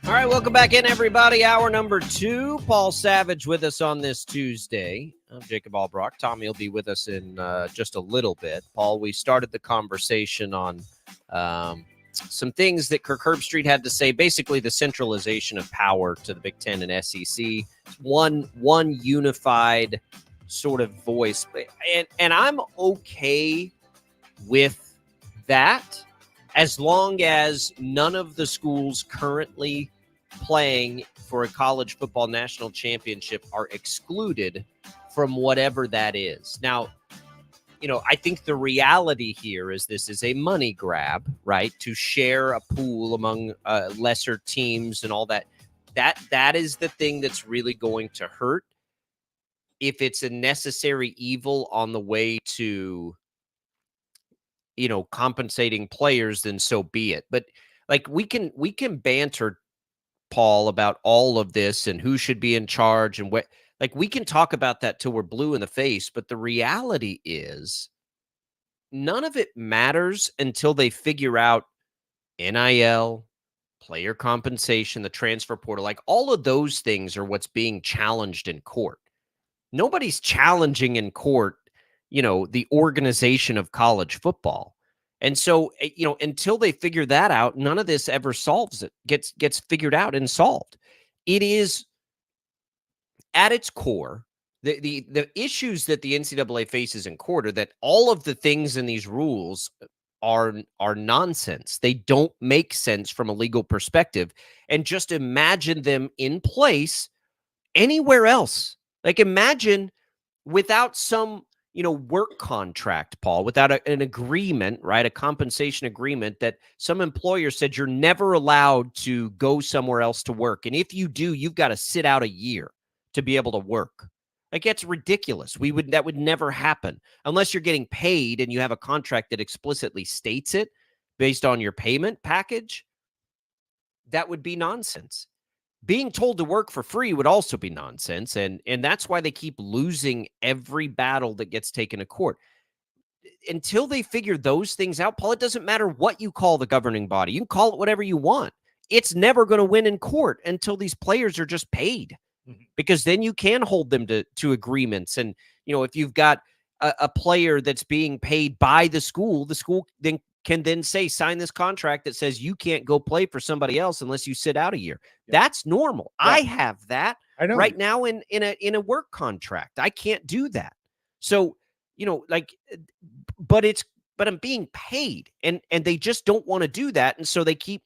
All right, welcome back in, everybody. Hour number 2. Paul Savage with us on this Tuesday. I'm Jacob Albracht. Tommy will be with us in just a little bit. Paul, we started the conversation on some things that Kirk Herbstreit had to say, basically the centralization of power to the Big Ten and SEC. One unified sort of voice. And I'm okay with that as long as none of the schools currently playing for a college football national championship are excluded from whatever that is. Now, I think the reality here is this is a money grab, right? To share a pool among lesser teams and all that. That is the thing that's really going to hurt. If it's a necessary evil on the way to, compensating players, then so be it. But like we can banter, Paul, about all of this and who should be in charge and what. Like we can talk about that till we're blue in the face, but the reality is none of it matters until they figure out NIL, player compensation, the transfer portal. Like all of those things are what's being challenged in court. Nobody's challenging in court, the organization of college football. And so, until they figure that out, none of this ever solves it, gets figured out and solved. It is at its core, the issues that the NCAA faces in court are that all of the things in these rules are nonsense. They don't make sense from a legal perspective. And just imagine them in place anywhere else. Like imagine without some, work contract, Paul, without an agreement, right? A compensation agreement that some employer said you're never allowed to go somewhere else to work. And if you do, you've got to sit out a year to be able to work. Like that's ridiculous. That would never happen unless you're getting paid and you have a contract that explicitly states it based on your payment package. That would be nonsense. Being told to work for free would also be nonsense. And that's why they keep losing every battle that gets taken to court. Until they figure those things out, Paul, it doesn't matter what you call the governing body. You can call it whatever you want. It's never going to win in court until these players are just paid. Because then you can hold them to agreements. And, if you've got a player that's being paid by the school then can then say, sign this contract that says you can't go play for somebody else unless you sit out a year. Yeah. That's normal. Yeah. I have that right now in a work contract. I can't do that. So, but I'm being paid and they just don't want to do that. And so they keep,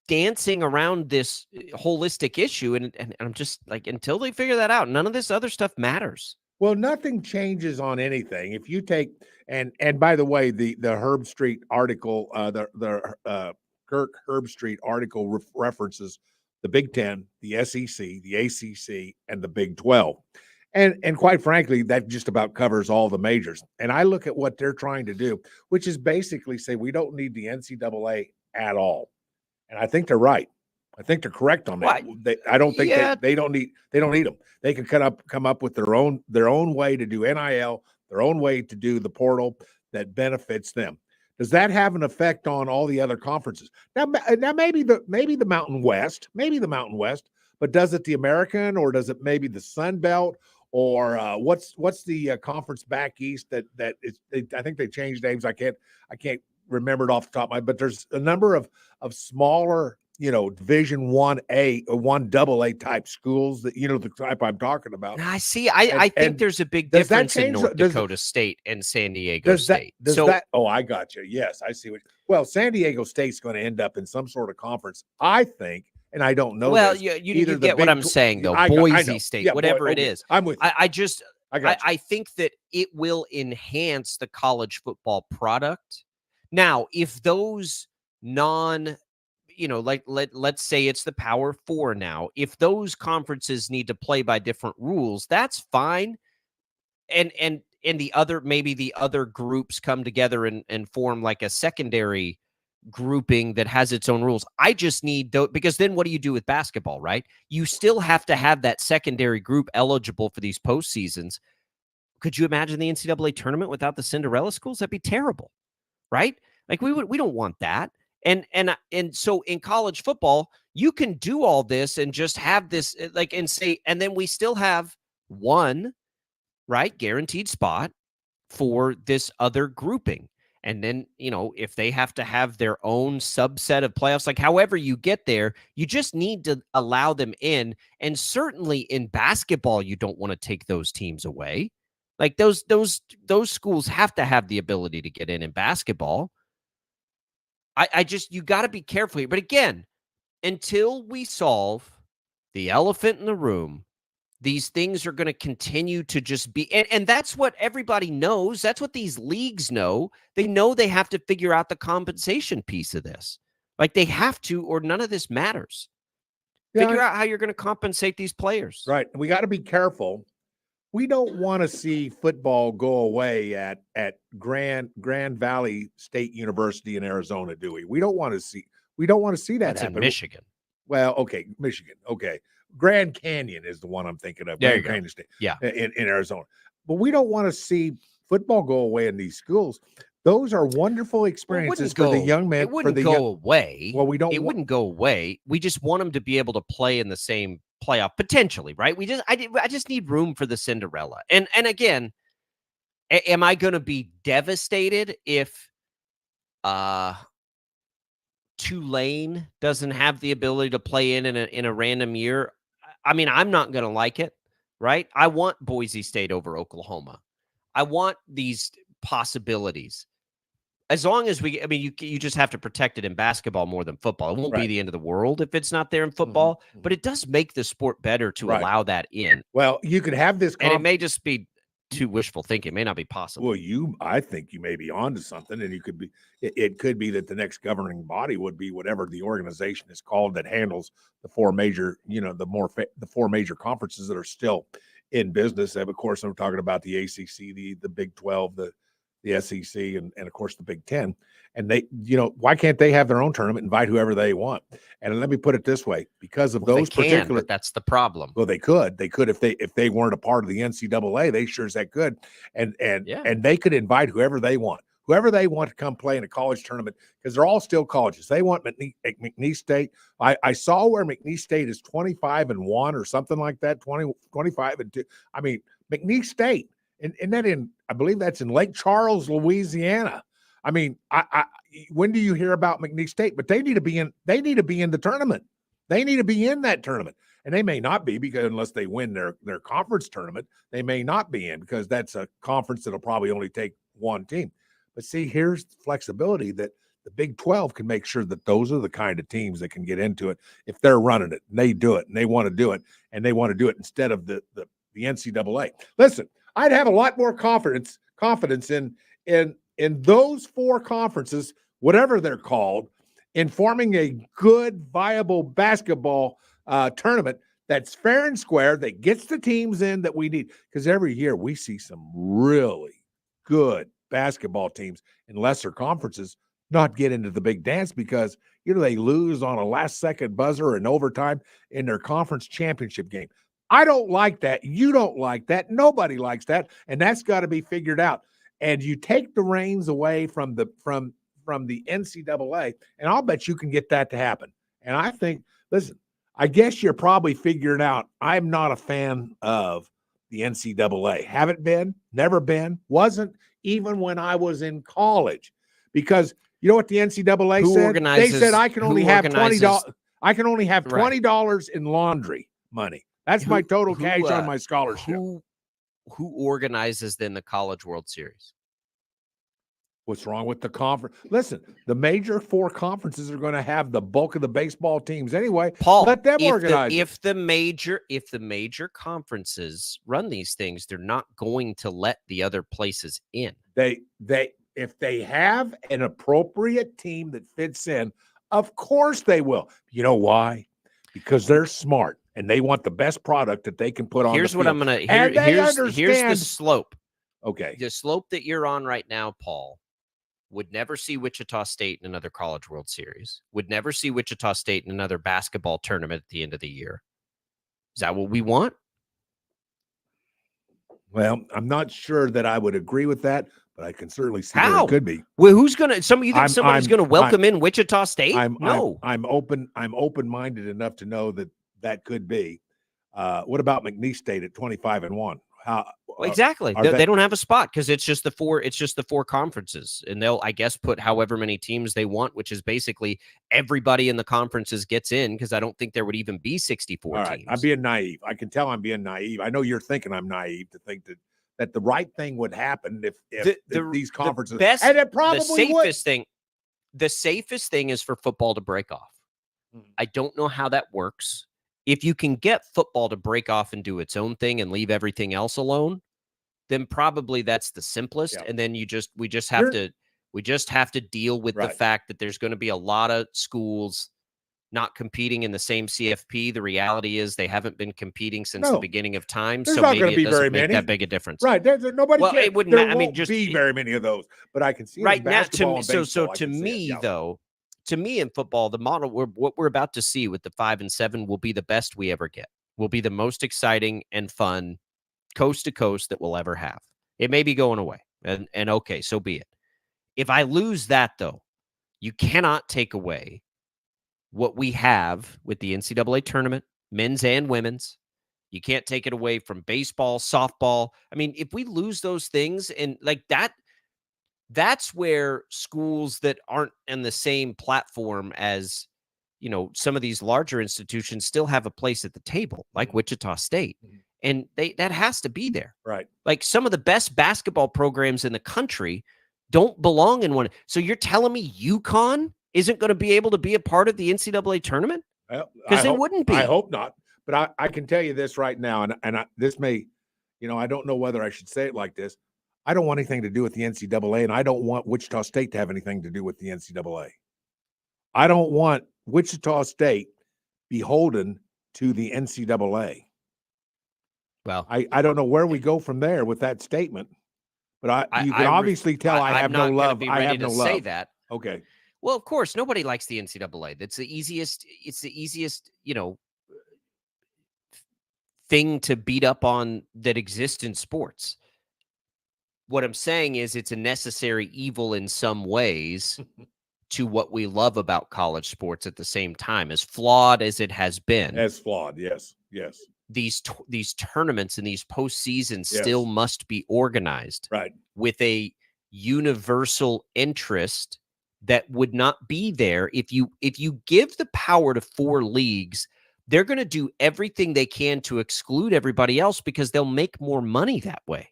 dancing around this holistic issue. And I'm just like, until they figure that out, none of this other stuff matters.
Well, nothing changes on anything. If you take, and by the way, the Herbstreit article, the Kirk Herbstreit article references the Big Ten, the SEC, the ACC, and the Big 12. And quite frankly, that just about covers all the majors. And I look at what they're trying to do, which is basically say we don't need the NCAA at all. And I think they're right. I think they're correct on that. I don't think they don't need them. They can come up with their own way to do NIL, their own way to do the portal that benefits them. Does that have an effect on all the other conferences? Now maybe the Mountain West, but does it the American or does it maybe the Sun Belt or what's the conference back east that is? I think they changed names. I can't remember it off the top of my head, but there's a number of smaller, Division 1A or 1AA type schools that, the type I'm talking about.
I see. I think there's a big difference in North Dakota State and San Diego State.
Oh, I got you. Yes, I see. San Diego State's going to end up in some sort of conference, I think, and I don't know.
Well, you get what I'm saying, though. Boise State, whatever it is.
I'm with you.
I think that it will enhance the college football product. Now, if those let's say it's the Power Four now, if those conferences need to play by different rules, that's fine. And and maybe the other groups come together and form like a secondary grouping that has its own rules. I just need because then what do you do with basketball, right? You still have to have that secondary group eligible for these postseasons. Could you imagine the NCAA tournament without the Cinderella schools? That'd be terrible, right? Like we don't want that. And so in college football, you can do all this and just have this and then we still have one, right, guaranteed spot for this other grouping. And then, if they have to have their own subset of playoffs, like however you get there, you just need to allow them in. And certainly in basketball, you don't want to take those teams away. Like those schools have to have the ability to get in basketball. You got to be careful here. But again, until we solve the elephant in the room, these things are going to continue to just be, and that's what everybody knows. That's what these leagues know. They know they have to figure out the compensation piece of this. Like they have to, or none of this matters. Figure out how you're going to compensate these players.
Right. We got to be careful. We don't want to see football go away at Grand Valley State University in Arizona, do we? We don't want to see that
That's
happen.
In Michigan.
Well, okay, Michigan. Okay. Grand Canyon is the one I'm thinking of. Grand Canyon State.
Yeah.
In Arizona. But we don't want to see football go away in these schools. Those are wonderful experiences for the young men.
It wouldn't go away.
Well, it
wouldn't go away. We just want them to be able to play in the same playoff potentially, right? I just need room for the Cinderella. And again, am I going to be devastated if Tulane doesn't have the ability to play in a random year? I mean, I'm not going to like it, right? I want Boise State over Oklahoma. I want these possibilities. As long as you just have to protect it in basketball more than football. It won't be the end of the world if it's not there in football, but it does make the sport better to allow that in.
Well, you could have this,
and it may just be too wishful thinking. It may not be possible.
Well, I think you may be onto something, and it could be that the next governing body would be whatever the organization is called that handles the four major, the four major conferences that are still in business. And of course, I'm talking about the ACC, the Big 12, the SEC, and of course the Big 10. And they, why can't they have their own tournament, invite whoever they want? And let me put it this way, because of those particular,
but that's the problem.
Well, they could if they weren't a part of the NCAA, they sure as heck could. And they could invite whoever they want to come play in a college tournament, because they're all still colleges. They want McNeese State. I saw where McNeese State is 25-1 or something like that, 25-2. I mean, McNeese State. And that I believe that's in Lake Charles, Louisiana. I mean, when do you hear about McNeese State? But they need to be in the tournament. They need to be in that tournament. And they may not be, because unless they win their conference tournament, they may not be in, because that's a conference that'll probably only take one team. But see, here's the flexibility that the Big 12 can make sure that those are the kind of teams that can get into it if they're running it and they do it and they want to do it, and they want to do it instead of the NCAA. Listen, I'd have a lot more confidence in those four conferences, whatever they're called, in forming a good, viable basketball tournament that's fair and square, that gets the teams in that we need. Because every year we see some really good basketball teams in lesser conferences not get into the big dance because they lose on a last-second buzzer in overtime in their conference championship game. I don't like that. You don't like that. Nobody likes that, and that's got to be figured out. And you take the reins away from the NCAA, and I'll bet you can get that to happen. And I think, listen, I guess you're probably figuring out I'm not a fan of the NCAA. Haven't been, never been, wasn't even when I was in college, because you know what the NCAA said? They said I can only have $20. I can only have $20 in laundry money. That's my total cash on my scholarship.
Who organizes then the College World Series?
What's wrong with the conference? Listen, the major four conferences are going to have the bulk of the baseball teams anyway.
Paul,
let them organize.
If the major conferences run these things, they're not going to let the other places in.
If they have an appropriate team that fits in, of course they will. You know why? Because they're smart and they want the best product that they can put on.
Here's
the
what
field.
I'm going to. Here's the slope.
Okay.
The slope that you're on right now, Paul, would never see Wichita State in another College World Series, would never see Wichita State in another basketball tournament at the end of the year. Is that what we want?
Well, I'm not sure that I would agree with that, but I can certainly see where
How?
it could be.
Well, who's gonna? You think somebody's
I'm-
gonna welcome in Wichita State? No.
I'm open-minded enough to know that could be. What about McNeese State at 25-1? How
Well, exactly. They don't have a spot because it's just the four conferences, and they'll, I guess, put however many teams they want, which is basically everybody in the conferences gets in, because I don't think there would even be 64
all right,
teams.
I'm being naive. I can tell I'm being naive. I know you're thinking I'm naive to think that the right thing would happen if these conferences and it probably
the safest thing is for football to break off. I don't know how that works. If you can get football to break off and do its own thing and leave everything else alone, then probably that's the simplest.
Yeah.
And then we just have to deal with the fact that there's going to be a lot of schools not competing in the same CFP. The reality is they haven't been competing since the beginning of time.
There's
so
not
maybe
going to be
it doesn't
very
make
many.
that big a difference.
Right. There's nobody.
Well,
cares.
it wouldn't.
There
I mean,
won't
just
be very many of those. But I can see
right
in
now.
basketball and baseball,
To me, though, to me in football, the model what we're about to see with the 5 and 7 will be the best we ever get. Will be the most exciting and fun coast to coast that we'll ever have. It may be going away, and okay, so be it. If I lose that, though, you cannot take away what we have with the NCAA tournament, men's and women's. You can't take it away from baseball, softball. I mean, if we lose those things and like that, that's where schools that aren't in the same platform as, some of these larger institutions still have a place at the table, like Wichita State. And that has to be there.
Right.
Like some of the best basketball programs in the country don't belong in one. So you're telling me UConn isn't going to be able to be a part of the NCAA tournament? Because they wouldn't be.
I hope not. But I can tell you this right now, and this may, I don't know whether I should say it like this. I don't want anything to do with the NCAA, and I don't want Wichita State to have anything to do with the NCAA. I don't want Wichita State beholden to the NCAA.
Well,
I don't know where we go from there with that statement, but you can obviously tell I have no love. I have no love.
Say that.
Okay.
Well, of course, nobody likes the NCAA. That's the easiest. It's the easiest, thing to beat up on that exists in sports. What I'm saying is it's a necessary evil in some ways to what we love about college sports at the same time, as flawed as it has been.
As flawed, yes.
These tournaments and these postseasons still must be organized with a universal interest that would not be there if you give the power to 4 leagues. They're going to do everything they can to exclude everybody else because they'll make more money that way.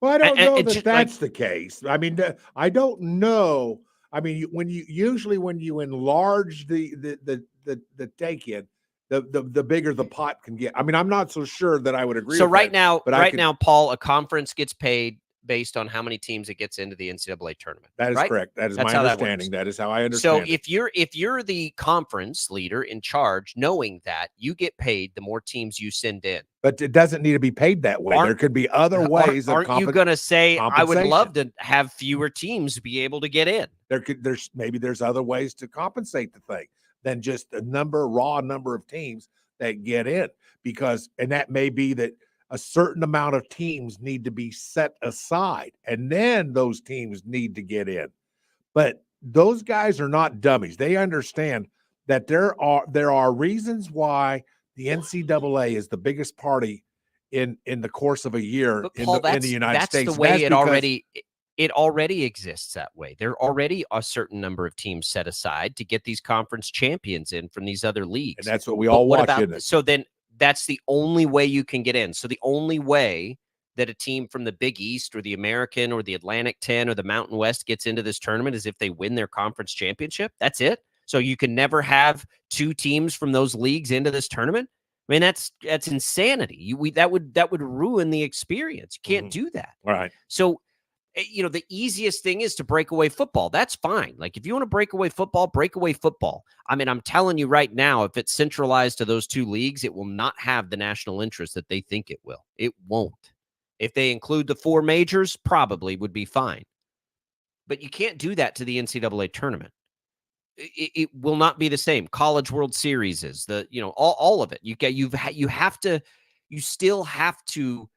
Well, I don't know that that's the case. I mean, I don't know. I mean, when you enlarge the take in, the bigger the pot can get. I mean, I'm not so sure that I would agree.
So
with
right
that,
now,
but
now, Paul, a conference gets paid based on how many teams it gets into the NCAA tournament.
That is correct. That's my understanding. That is how I understand.
So if you're the conference leader in charge, knowing that you get paid the more teams you send in,
but it doesn't need to be paid that way. There could be other ways.
Aren't you going to say I would love to have fewer teams be able to get in?
There's other ways to compensate the thing than just the raw number of teams that get in, and that may be that a certain amount of teams need to be set aside, and then those teams need to get in. But those guys are not dummies. They understand that there are reasons why the NCAA is the biggest party in the course of a year in the United States.
That's the way it already exists that way. There are already a certain number of teams set aside to get these conference champions in from these other leagues.
And that's what we all watch.
So then that's the only way you can get in. So the only way that a team from the Big East or the American or the Atlantic 10 or the Mountain West gets into this tournament is if they win their conference championship. That's it. So you can never have 2 teams from those leagues into this tournament. I mean, that's insanity. That would ruin the experience. You can't do that.
All right.
So, the easiest thing is to break away football. That's fine. Like if you want to break away football, break away football. I mean, I'm telling you right now, if it's centralized to those 2 leagues, it will not have the national interest that they think it will. It won't. If they include the 4 majors, probably would be fine. But you can't do that to the NCAA tournament. It will not be the same. College World Series is all of it. You still have to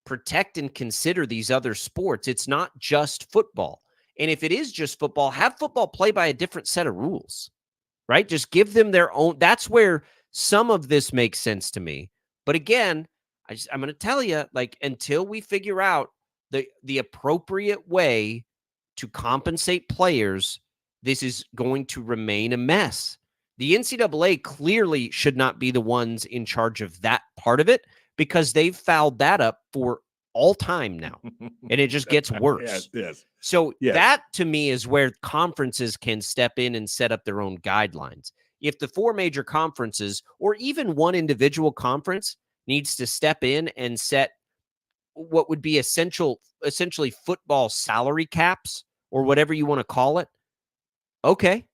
protect and consider these other sports. It's not just football. And if it is just football, have football play by a different set of rules, right? Just give them their own. That's where some of this makes sense to me. But again, I'm going to tell you, like, until we figure out the appropriate way to compensate players, this is going to remain a mess. The NCAA clearly should not be the ones in charge of that part of it, because they've fouled that up for all time now, and it just gets worse.
Yes.
So
Yes.
that, to me, is where conferences can step in and set up their own guidelines. If the 4 major conferences, or even one individual conference, needs to step in and set what would be essentially football salary caps, or whatever you want to call it, okay,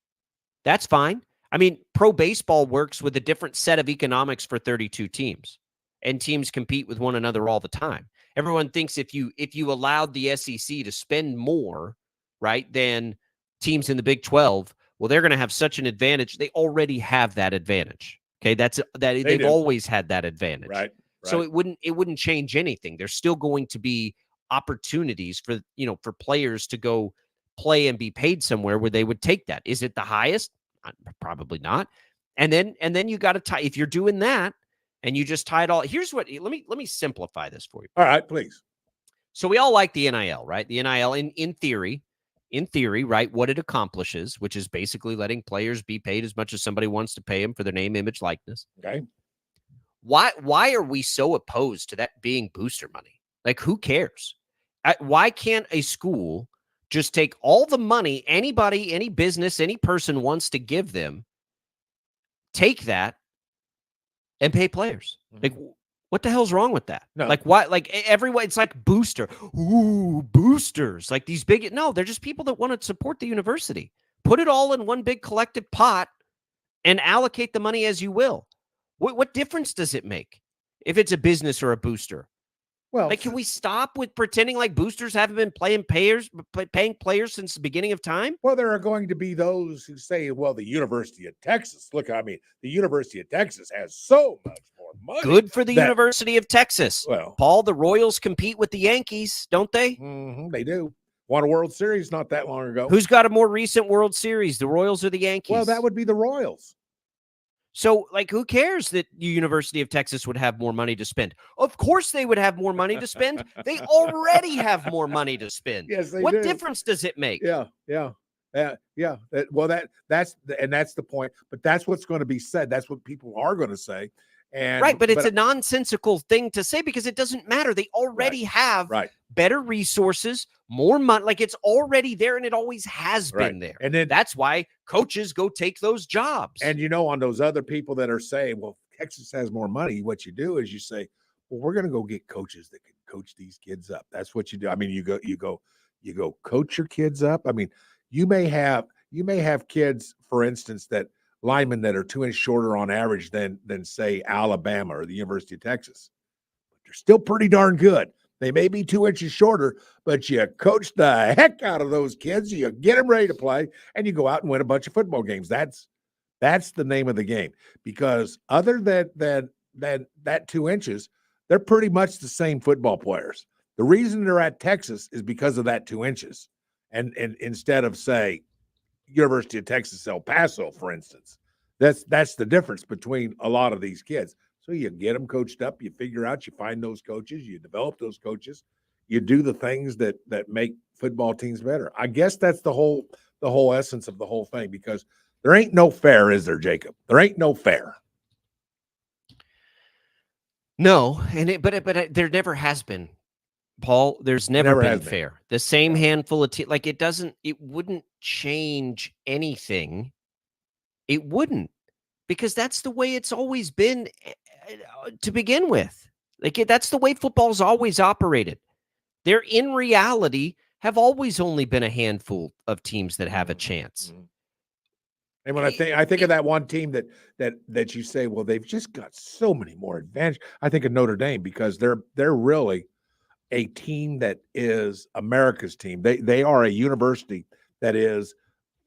that's fine. I mean, pro baseball works with a different set of economics for 32 teams, and teams compete with one another all the time. Everyone thinks if you allowed the SEC to spend more, right, than teams in the Big 12, well, they're going to have such an advantage. They already have that advantage. Okay, they've always had that advantage.
Right.
So it wouldn't change anything. There's still going to be opportunities for players to go play and be paid somewhere where they would take that. Is it the highest? Probably not. And then you got to tie, if you're doing that and you just tie it all. Here's what, let me simplify this for you.
All right, please.
So we all like the NIL, right? The NIL in theory, right, what it accomplishes, which is basically letting players be paid as much as somebody wants to pay them for their name, image, likeness.
Okay.
Why are we so opposed to that being booster money? Like, who cares? Why can't a school just take all the money anybody, any business, any person wants to give them, take that and pay players?
Mm-hmm.
Like, what the hell's wrong with that?
No.
Like, why? Like, everyone, it's like booster. Ooh, boosters. Like these big, no, they're just people that want to support the university. Put it all in one big collective pot and allocate the money as you will. What difference does it make if it's a business or a booster?
Well,
like, can we stop with pretending like boosters haven't been paying players since the beginning of time?
Well, there are going to be those who say, well, the University of Texas, look, I mean, the University of Texas has so much more money.
Good for the University of Texas.
Well,
Paul, the Royals compete with the Yankees, don't they?
They do. Won a World Series not that long ago.
Who's got a more recent World Series, the Royals or the Yankees?
Well, that would be the Royals.
So, like, who cares that the University of Texas would have more money to spend? Of course they would have more money to spend. They already have more money to spend.
Yes, they do.
What difference does it make?
Yeah. That's the point. But that's what's going to be said. That's what people are going to say. And
right, but it's a nonsensical thing to say because it doesn't matter. They already have better resources, more money. Like, it's already there, and it always has been there.
And then
that's why coaches go take those jobs.
And on those other people that are saying, well, Texas has more money, what you do is you say, well, we're going to go get coaches that can coach these kids up. That's what you do. I mean, you go coach your kids up. I mean, you may have kids, for instance, that linemen that are 2 inches shorter on average than say Alabama or the University of Texas, but they're still pretty darn good. They may be 2 inches shorter, but you coach the heck out of those kids. You get them ready to play, and you go out and win a bunch of football games. That's the name of the game. Because other than that 2 inches, they're pretty much the same football players. The reason they're at Texas is because of that 2 inches, and instead of, say, University of Texas El Paso, for instance. That's the difference between a lot of these kids. So you get them coached up, you figure out, you find those coaches, you develop those coaches, you do the things that make football teams better. I guess that's the whole essence of the whole thing, because there ain't no fair, is there, Jacob? There ain't no fair.
No, but there never has been. Paul, there's never been fair. The same handful of like, it wouldn't change anything. It wouldn't, because that's the way it's always been to begin with. Like, that's the way football's always operated. There, in reality, have always only been a handful of teams that have a chance.
And when I think of that one team that you say, well, they've just got so many more advantages. I think of Notre Dame, because they're really a team that is America's team. They are a university that is,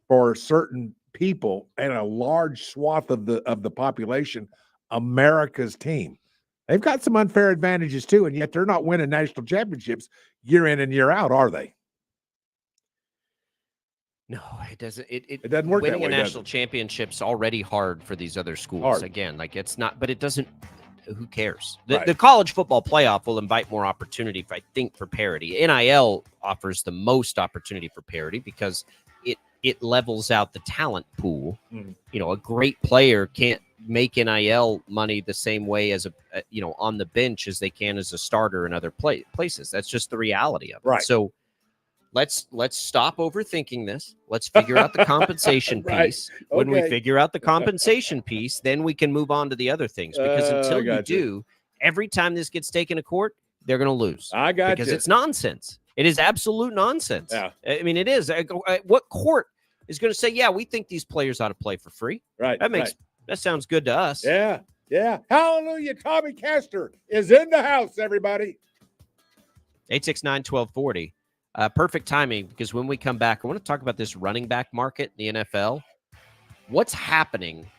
for certain people and a large swath of the population, America's team. They've got some unfair advantages too, and yet they're not winning national championships year in and year out, are they?
No, it doesn't.
It doesn't work that
winning
way,
a
does
national
it?
championship's already hard for these other schools.
Hard.
Again, like it's not, but it doesn't. Who cares?
Right.
The college football playoff will invite more opportunity, I think, for parity. NIL offers the most opportunity for parity because it levels out the talent pool.
Mhm.
You know, a great player can't make NIL money the same way as on the bench as they can as a starter in other places. That's just the reality of it.
Right.
So let's stop overthinking this. Let's figure out the compensation
Right.
piece. When we
Okay.
figure out the compensation piece, then we can move on to the other things. Because until you
gotcha.
do, every time this gets taken to court, they're going to lose.
I got
because
you.
it's nonsense. It is absolute nonsense.
Yeah.
I mean, it is. What court is going to say, yeah, we think these players ought to play for free?
Right.
That sounds good to us.
Yeah. Yeah. Hallelujah. Tommy Castor is in the house, everybody.
869-1240. Perfect timing, because when we come back, I want to talk about this running back market in the NFL. What's happening?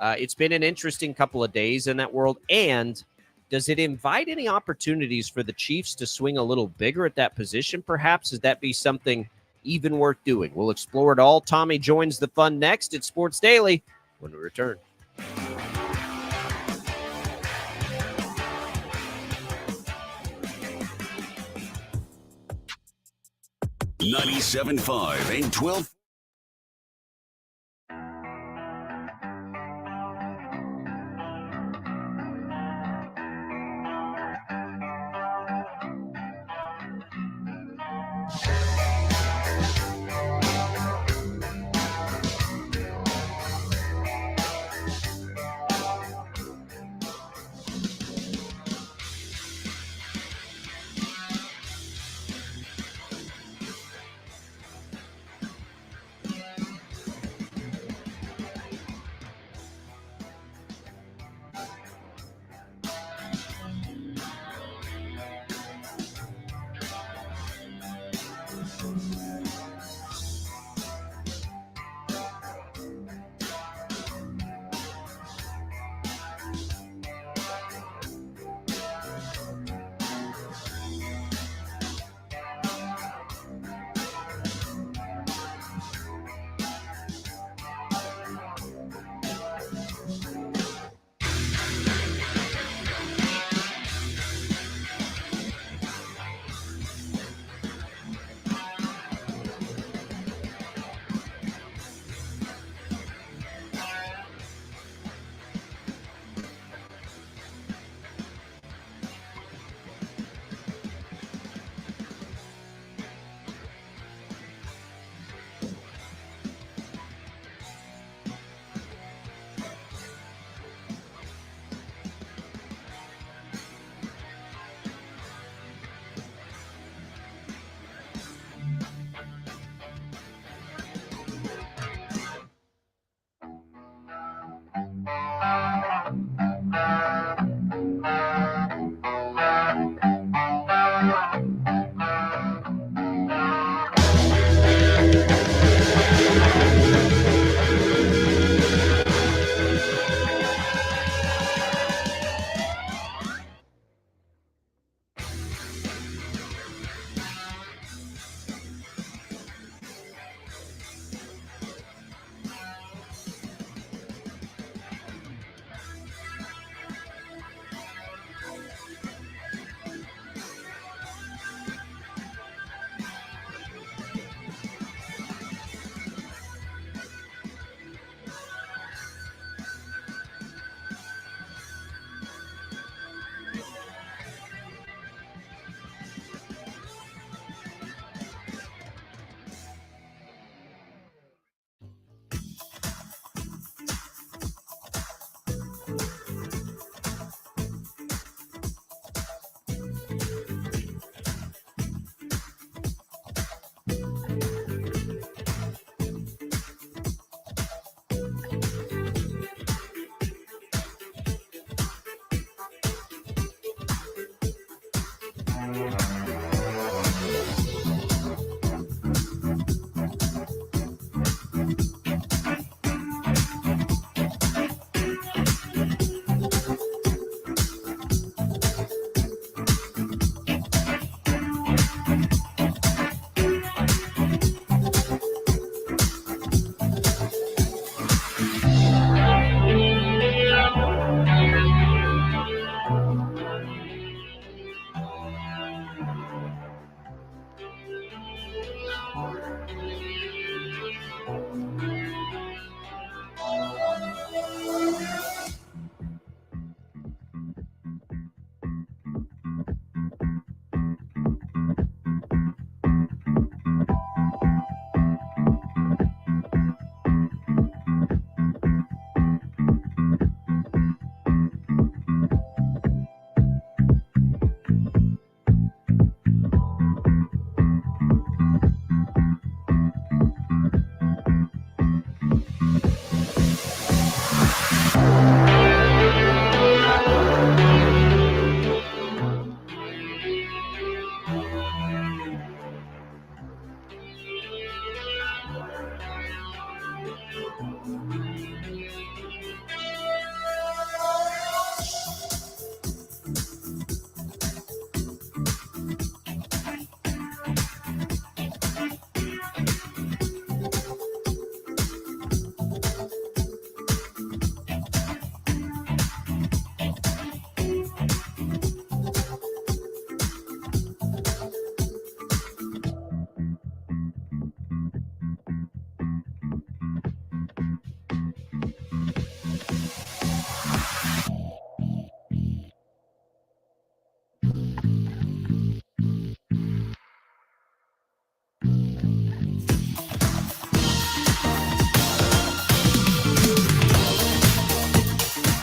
It's been an interesting couple of days in that world. And does it invite any opportunities for the Chiefs to swing a little bigger at that position, perhaps? Does that be something even worth doing? We'll explore it all. Tommy joins the fun next at Sports Daily when we return.
$97.5 and 12.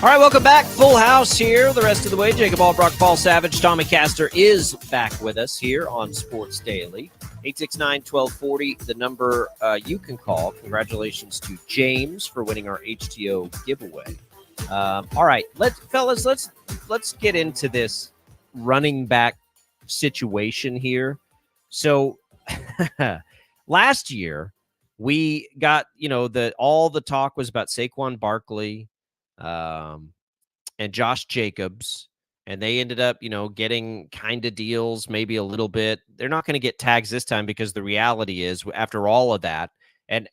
All right, welcome back. Full house here the rest of the way. Jacob Albracht, Paul Savage, Tommy Castor is back with us here on Sports Daily. 869-1240, the number you can call. Congratulations to James for winning our HTO giveaway. All right, let's get into this running back situation here. So last year we got, all the talk was about Saquon Barkley and Josh Jacobs, and they ended up, getting kind of deals, maybe a little bit. They're not going to get tags this time because the reality is, after all of that, and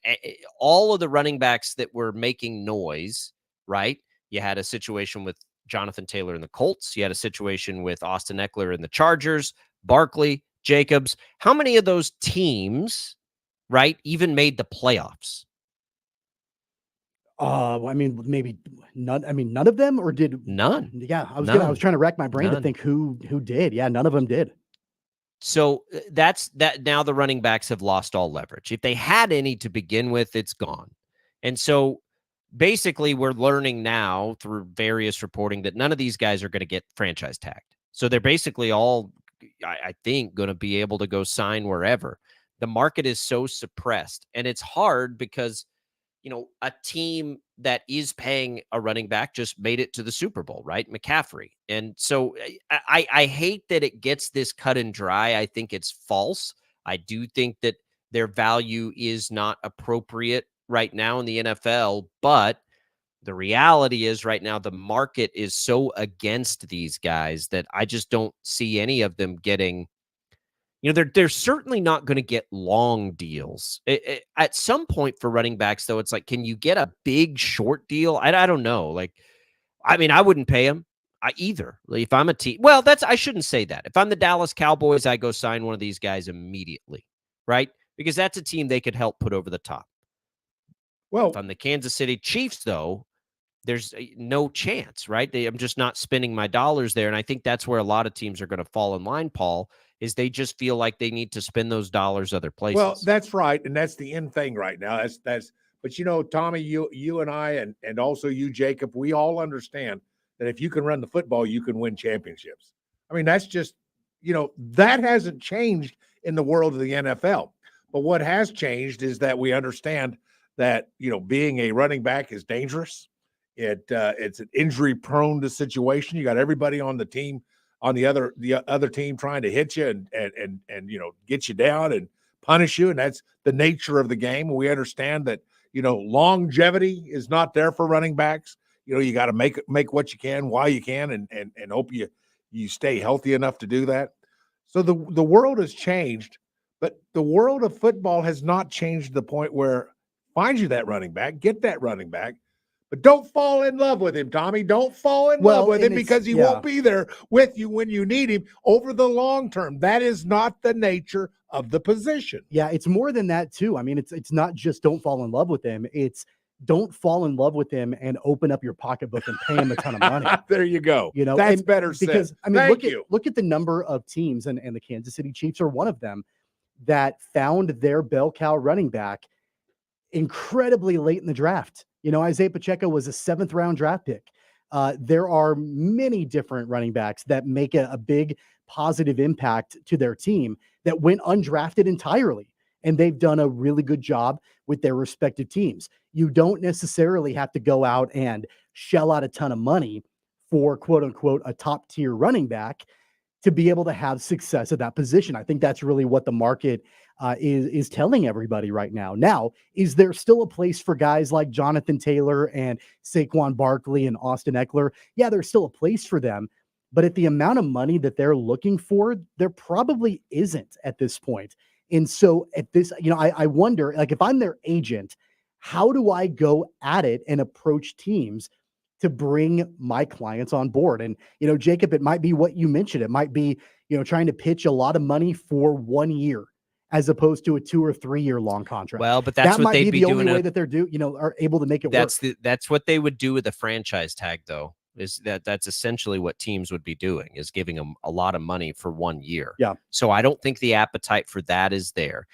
all of the running backs that were making noise, right? You had a situation with Jonathan Taylor in the Colts. You had a situation with Austin Eckler in the Chargers, Barkley, Jacobs. How many of those teams, right, even made the playoffs?
Maybe none. None of them, or did
none?
Yeah, I was trying to rack my brain to think who did. Yeah, none of them did.
So that's that. Now the running backs have lost all leverage. If they had any to begin with, it's gone. And so basically we're learning now through various reporting that none of these guys are going to get franchise tagged. So they're basically all, I think, going to be able to go sign wherever. The market is so suppressed, and it's hard because a team that is paying a running back just made it to the Super Bowl, right? McCaffrey. And so I hate that it gets this cut and dry. I think it's false. I do think that their value is not appropriate right now in the NFL, but the reality is right now the market is so against these guys that I just don't see any of them getting. They're certainly not going to get long deals. At some point for running backs, though, it's like, can you get a big short deal? I don't know. I wouldn't pay him either. If I'm a team, well, I shouldn't say that. If I'm the Dallas Cowboys, I go sign one of these guys immediately, right? Because that's a team they could help put over the top.
Well,
if I'm the Kansas City Chiefs, though, there's no chance, right? I'm just not spending my dollars there. And I think that's where a lot of teams are going to fall in line, Paul, is they just feel like they need to spend those dollars other places.
Well, that's right. And that's the end thing right now. But Tommy, you and I, and also you, Jacob, we all understand that if you can run the football, you can win championships. That's just, that hasn't changed in the world of the NFL. But what has changed is that we understand that, being a running back is dangerous. It's an injury-prone situation. You got everybody on the team, on the other team, trying to hit you and get you down and punish you, and that's the nature of the game. We understand that longevity is not there for running backs. You got to make what you can while you can, and hope you stay healthy enough to do that. So the world has changed, but the world of football has not changed to the point where find you that running back, get that running back. But don't fall in love with him, Tommy. Don't fall in love with him because he won't be there with you when you need him over the long term. That is not the nature of the position.
Yeah, it's more than that, too. It's not just don't fall in love with him. It's don't fall in love with him and open up your pocketbook and pay him a ton of money.
There you go. That's better said.
Because, look at the number of teams, and the Kansas City Chiefs are one of them, that found their bell cow running back incredibly late in the draft. Isaiah Pacheco was a 7th round draft pick. There are many different running backs that make a big positive impact to their team that went undrafted entirely. And they've done a really good job with their respective teams. You don't necessarily have to go out and shell out a ton of money for, quote unquote, a top tier running back to be able to have success at that position. I think that's really what the market is telling everybody right now. Now, is there still a place for guys like Jonathan Taylor and Saquon Barkley and Austin Eckler? Yeah, there's still a place for them. But at the amount of money that they're looking for, there probably isn't at this point. And so at this, I wonder, if I'm their agent, how do I go at it and approach teams to bring my clients on board? And, Jacob, it might be what you mentioned. It might be, trying to pitch a lot of money for 1 year as opposed to a 2 or 3 year long contract.
Well, but that's what they'd be doing.
The only way that they're are able to make it work.
That's what they would do with a franchise tag, though. That's essentially what teams would be doing, is giving them a lot of money for 1 year.
Yeah.
So I don't think the appetite for that is there.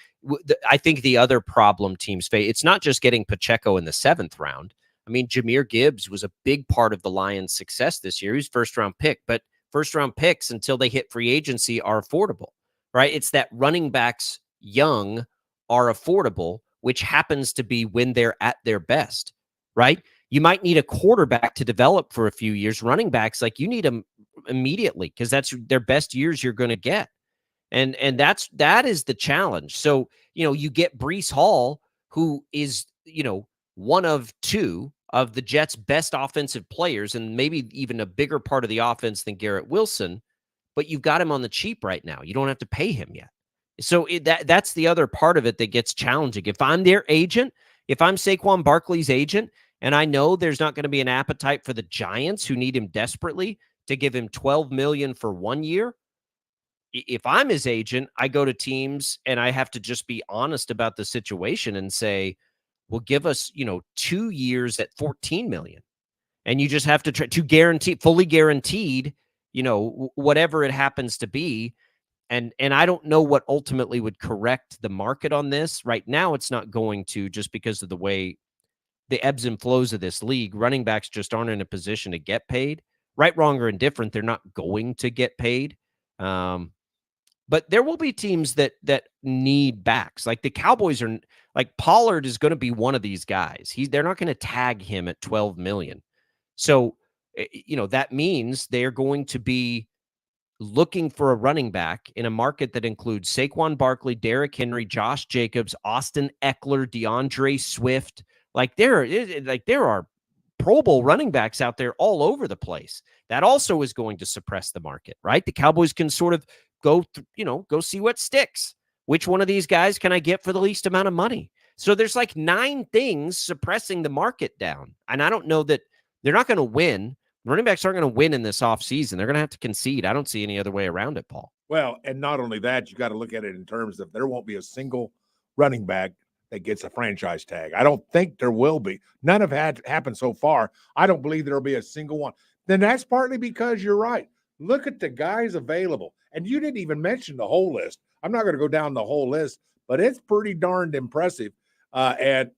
I think the other problem teams face, it's not just getting Pacheco in the 7th round. I mean, Jahmyr Gibbs was a big part of the Lions' success this year. He was first-round pick, but first-round picks until they hit free agency are affordable, right? It's that running backs young are affordable, which happens to be when they're at their best, right? You might need a quarterback to develop for a few years. Running backs, like you need them immediately because that's their best years you're going to get. And that is the challenge. So, you get Breece Hall, who is, one of two of the Jets' best offensive players and maybe even a bigger part of the offense than Garrett Wilson, but you've got him on the cheap right now. You don't have to pay him yet. So that's the other part of it that gets challenging. If I'm their agent, if I'm Saquon Barkley's agent, and I know there's not going to be an appetite for the Giants who need him desperately to give him $12 million for 1 year, if I'm his agent, I go to teams and I have to just be honest about the situation and say, well, give us, 2 years at $14 million. And you just have to try to guarantee, fully guaranteed, whatever it happens to be. And I don't know what ultimately would correct the market on this. Right now, it's not going to, just because of the way the ebbs and flows of this league. Running backs just aren't in a position to get paid. Right, wrong, or indifferent, they're not going to get paid. But there will be teams that need backs. Like the Cowboys are, like Pollard is going to be one of these guys. They're not going to tag him at $12 million. So, that means they're going to be looking for a running back in a market that includes Saquon Barkley, Derrick Henry, Josh Jacobs, Austin Eckler, DeAndre Swift. Like there are Pro Bowl running backs out there all over the place. That also is going to suppress the market, right? The Cowboys can sort of go see what sticks. Which one of these guys can I get for the least amount of money? So there's like 9 things suppressing the market down. And I don't know that they're not going to win. Running backs aren't going to win in this offseason. They're going to have to concede. I don't see any other way around it, Paul.
Well, and not only that, you got to look at it in terms of there won't be a single running back that gets a franchise tag. I don't think there will be. None have happened so far. I don't believe there will be a single one. Then that's partly because you're right. Look at the guys available. And you didn't even mention the whole list. I'm not going to go down the whole list, but it's pretty darned impressive. And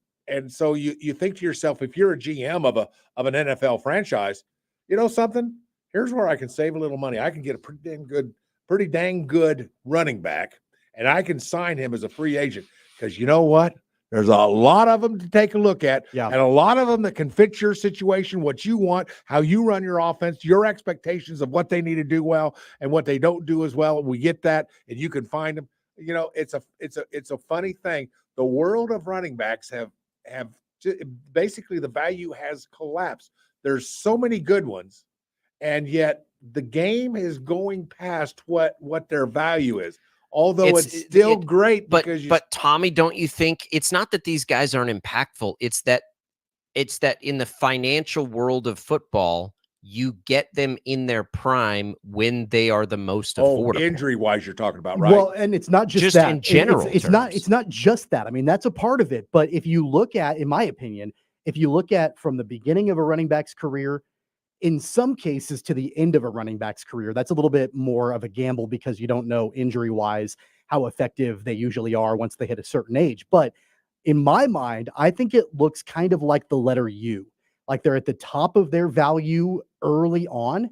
so you think to yourself, if you're a GM of an NFL franchise, you know something? Here's where I can save a little money. I can get a pretty dang good running back, and I can sign him as a free agent because you know what? There's a lot of them to take a look at, and a lot of them that can fit your situation, what you want, how you run your offense, your expectations of what they need to do well and what they don't do as well. We get that, and you can find them. It's a funny thing. The world of running backs have basically the value has collapsed. There's so many good ones, and yet the game is going past what their value is. Although it's still great,
but Tommy, don't you think it's not that these guys aren't impactful? It's that in the financial world of football, you get them in their prime when they are the most affordable.
Injury-wise, you're talking about, right?
Well, and it's not just that.
In general,
it's not just that. I mean, that's a part of it. But if you look at, in my opinion, from the beginning of a running back's career, in some cases to the end of a running back's career, that's a little bit more of a gamble because you don't know injury-wise how effective they usually are once they hit a certain age. But in my mind, I think it looks kind of like the letter U. Like they're at the top of their value early on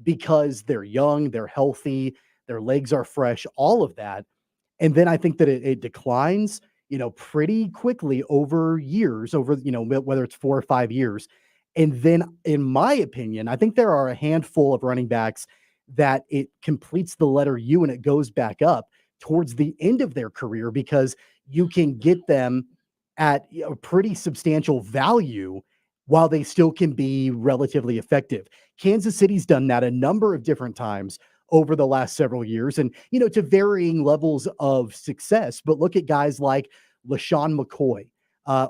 because they're young, they're healthy, their legs are fresh, all of that. And then I think that it declines, pretty quickly over years, whether it's 4 or 5 years. And then, in my opinion, I think there are a handful of running backs that it completes the letter U and it goes back up towards the end of their career because you can get them at a pretty substantial value while they still can be relatively effective. Kansas City's done that a number of different times over the last several years and, to varying levels of success. But look at guys like LaShawn McCoy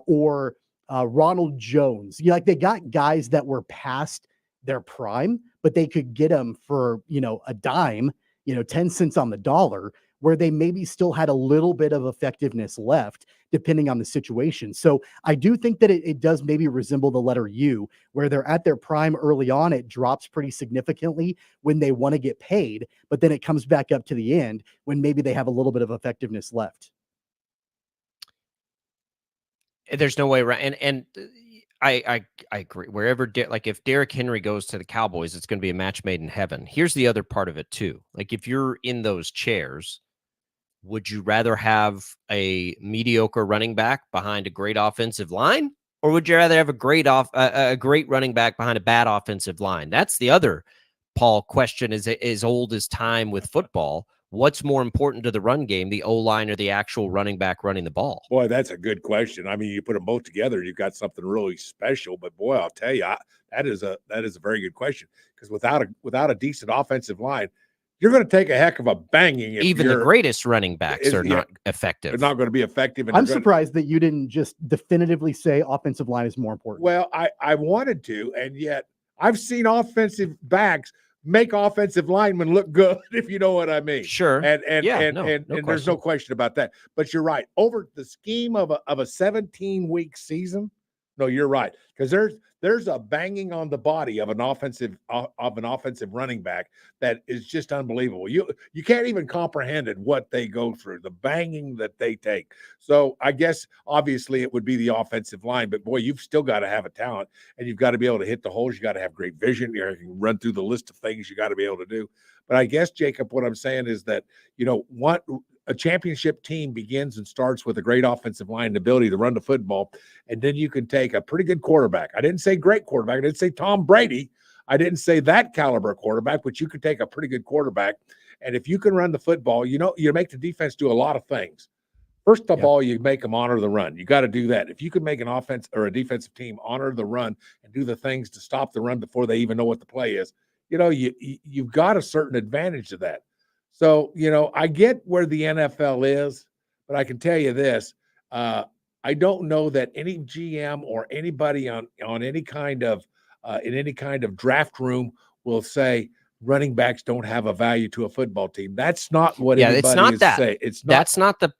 or Ronald Jones. Like they got guys that were past their prime, but they could get them for, a dime, 10 cents on the dollar, where they maybe still had a little bit of effectiveness left, depending on the situation. So I do think that it does maybe resemble the letter U, where they're at their prime early on. It drops pretty significantly when they want to get paid, but then it comes back up to the end when maybe they have a little bit of effectiveness left.
There's no way around. And I agree. Wherever, like if Derrick Henry goes to the Cowboys, it's going to be a match made in heaven. Here's the other part of it too. Like if you're in those chairs, would you rather have a mediocre running back behind a great offensive line, or would you rather have a great running back behind a bad offensive line? That's the other Paul question is as old as time with football. What's more important to the run game, the O-line or the actual running back running the ball?
Boy, that's a good question. I mean, you put them both together, you've got something really special. But boy, I'll tell you, that is a very good question, because without a decent offensive line, you're going to take a heck of a banging.
Even the greatest running backs are not effective.
They're not going to be effective.
I'm surprised that you didn't just definitively say offensive line is more important.
Well, I wanted to, and yet I've seen offensive backs make offensive linemen look good, if you know what I mean.
Sure.
And there's no question about that. But you're right. Over the scheme of a 17-week season, no, you're right. Because there's a banging on the body of an offensive running back that is just unbelievable. You can't even comprehend it, what they go through, the banging that they take. So I guess obviously it would be the offensive line, but boy, you've still got to have a talent, and you've got to be able to hit the holes. You got to have great vision. You can run through the list of things you got to be able to do. But I guess, Jacob, what I'm saying is that, what a championship team begins and starts with a great offensive line and ability to run the football. And then you can take a pretty good quarterback. I didn't say great quarterback. I didn't say Tom Brady. I didn't say that caliber quarterback, but you could take a pretty good quarterback. And if you can run the football, you make the defense do a lot of things. First of all, you make them honor the run. You got to do that. If you can make an offense or a defensive team honor the run and do the things to stop the run before they even know what the play is, you've got a certain advantage to that. So, I get where the NFL is, but I can tell you this. I don't know that any GM or anybody on any kind of in any kind of draft room will say running backs don't have a value to a football team. That's not what anybody is saying. It's not.
That's not the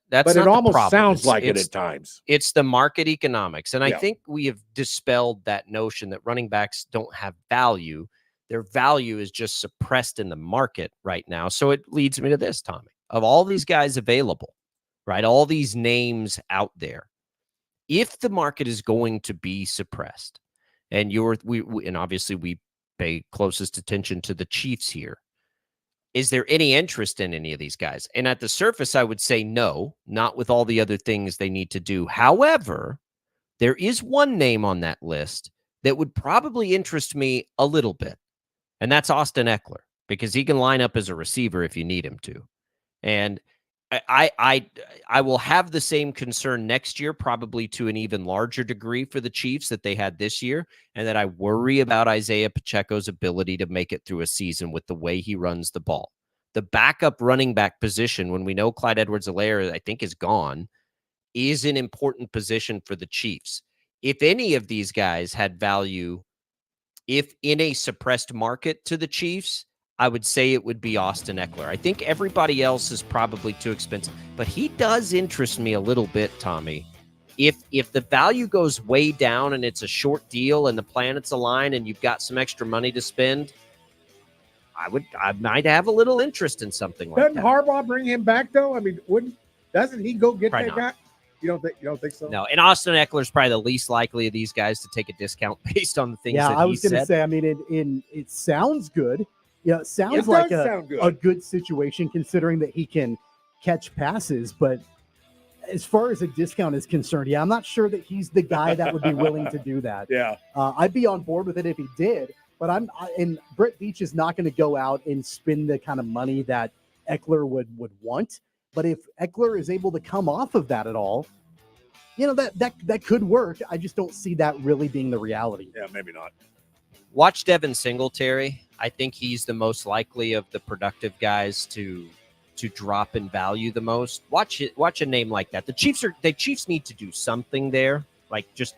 that's
but
not
it almost
the problem.
Sounds like it at times.
It's the market economics. And I think we have dispelled that notion that running backs don't have value. Their value is just suppressed in the market right now. So it leads me to this, Tommy. Of all these guys available, right, all these names out there, if the market is going to be suppressed, and and obviously we pay closest attention to the Chiefs here, is there any interest in any of these guys? And at the surface, I would say no, not with all the other things they need to do. However, there is one name on that list that would probably interest me a little bit. And that's Austin Eckler, because he can line up as a receiver if you need him to. And I will have the same concern next year, probably to an even larger degree for the Chiefs that they had this year, and that I worry about Isaiah Pacheco's ability to make it through a season with the way he runs the ball. The backup running back position, when we know Clyde Edwards-Helaire, I think, is gone, is an important position for the Chiefs. If any of these guys had value, if in a suppressed market to the Chiefs, I would say it would be Austin Eckler. I think everybody else is probably too expensive, but he does interest me a little bit, Tommy. If the value goes way down and it's a short deal and the planets align and you've got some extra money to spend, I might have a little interest in something like that.
Doesn't Harbaugh bring him back though? I mean, doesn't he go get
Probably
that
not.
guy? You don't think so?
No, and Austin Eckler is probably the least likely of these guys to take a discount based on the things that he said.
Yeah, I was going to say, I mean, it sounds good. Yeah, it sounds like a good situation considering that he can catch passes. But as far as a discount is concerned, I'm not sure that he's the guy that would be willing to do that.
Yeah.
I'd be on board with it if he did. But and Brett Veach is not going to go out and spend the kind of money that Eckler would want. But if Eckler is able to come off of that at all, that could work. I just don't see that really being the reality.
Yeah, maybe not.
Watch Devin Singletary. I think he's the most likely of the productive guys to drop in value the most. Watch a name like that. The Chiefs need to do something there, like just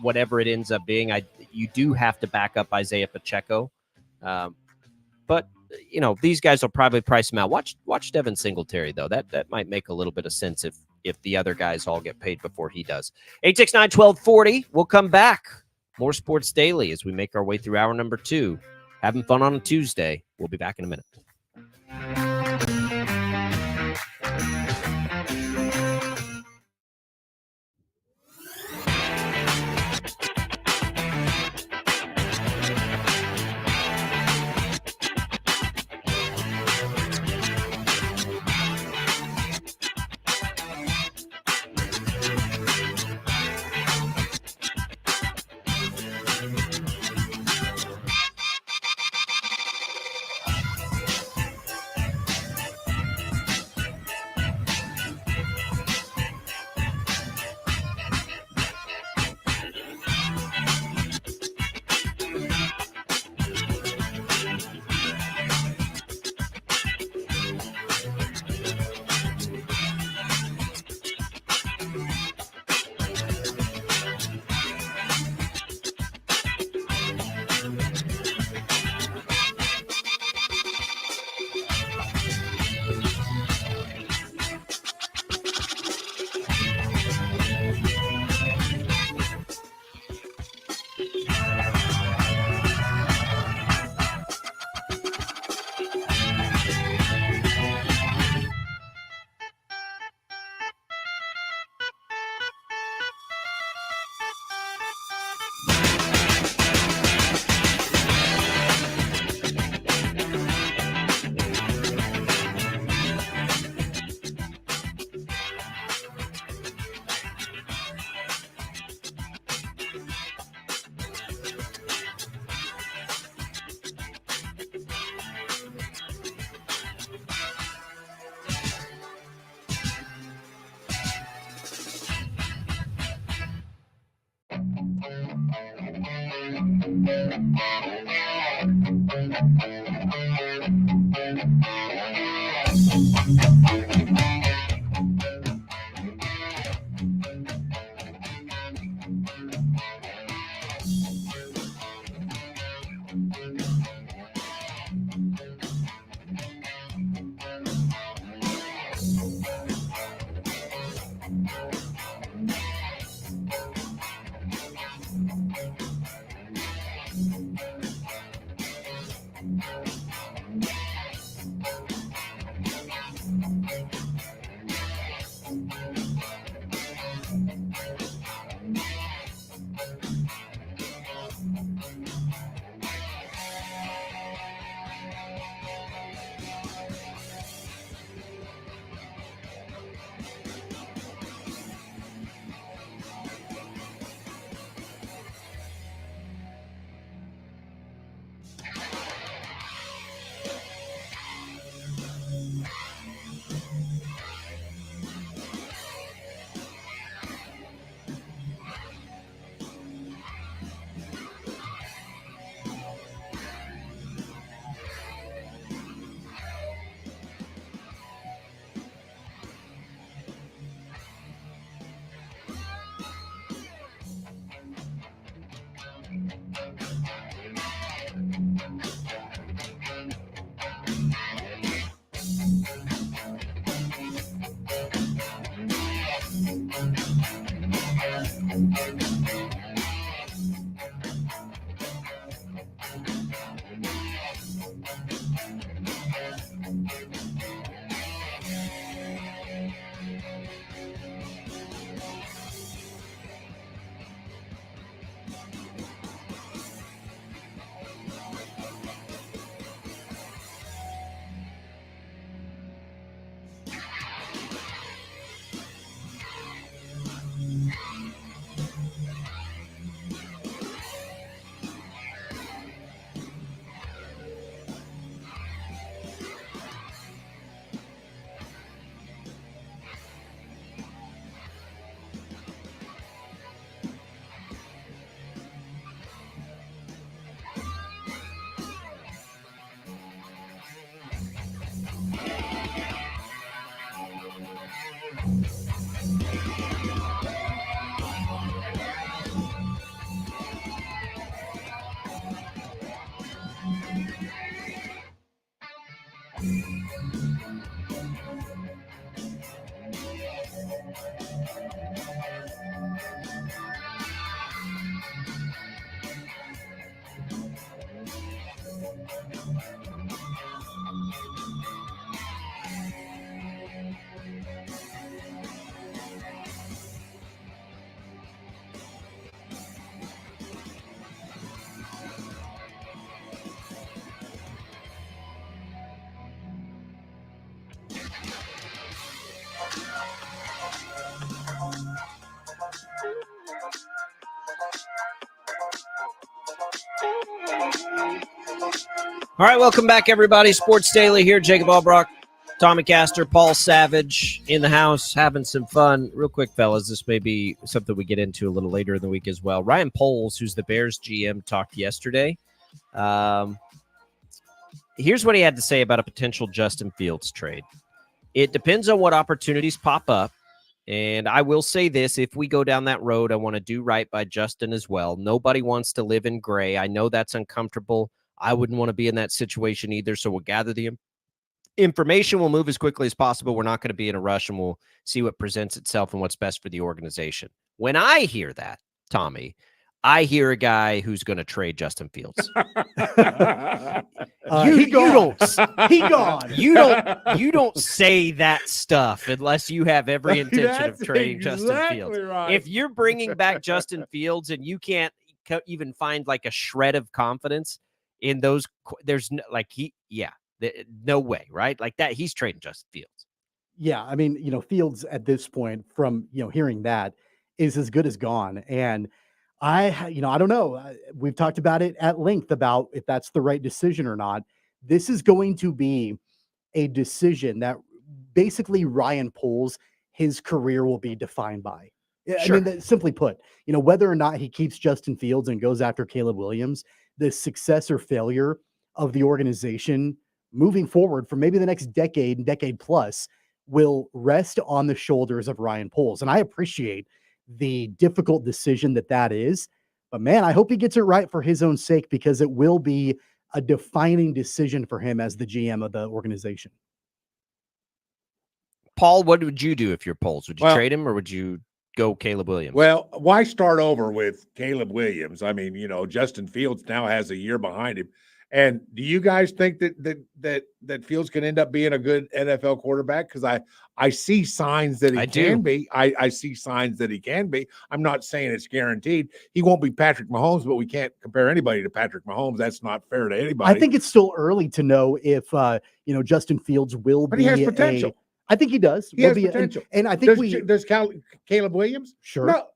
whatever it ends up being. You do have to back up Isaiah Pacheco, but these guys will probably price him out. Watch Devin Singletary though. That might make a little bit of sense if the other guys all get paid before he does. 869-1240. We'll come back. More Sports Daily as we make our way through hour number 2. Having fun on a Tuesday. We'll be back in a minute. All right, welcome back, everybody. Sports Daily here. Jacob Albracht, Tommy Castor, Paul Savage in the house, having some fun. Real quick, fellas, this may be something we get into a little later in the week as well. Ryan Poles, who's the Bears GM, talked yesterday. Here's what he had to say about a potential Justin Fields trade. It depends on what opportunities pop up. And I will say this, if we go down that road, I want to do right by Justin as well. Nobody wants to live in gray. I know that's uncomfortable. I wouldn't want to be in that situation either. So we'll gather the information. We'll move as quickly as possible. We're not going to be in a rush, and we'll see what presents itself and what's best for the organization. When I hear that, Tommy, I hear a guy who's going to trade Justin Fields. You don't say that stuff unless you have every intention of trading Justin Fields. Right. If you're bringing back Justin Fields and you can't even find like a shred of confidence in those, there's no, like no way, right? Like that, he's trading Justin Fields.
Yeah, I mean, Fields at this point, from hearing that, is as good as gone. And I don't know. We've talked about it at length about if that's the right decision or not. This is going to be a decision that basically Ryan Poles, his career will be defined by. Sure. I mean, simply put, whether or not he keeps Justin Fields and goes after Caleb Williams, the success or failure of the organization moving forward for maybe the next decade plus will rest on the shoulders of Ryan Poles. And I appreciate the difficult decision that is. But man, I hope he gets it right for his own sake, because it will be a defining decision for him as the GM of the organization.
Paul, what would you do if you're Poles? Would you
Well,
trade him, or would you go Caleb Williams?
Well, why start over with Caleb Williams? I mean, Justin Fields now has a year behind him. And do you guys think that Fields can end up being a good NFL quarterback? Because I see signs that he can be. I see signs that he can be. I'm not saying it's guaranteed. He won't be Patrick Mahomes, but we can't compare anybody to Patrick Mahomes. That's not fair to anybody.
I think it's still early to know if Justin Fields will
but
be.
He has potential.
I think he does.
He has potential.
And I think
does Caleb Williams?
Sure.
No.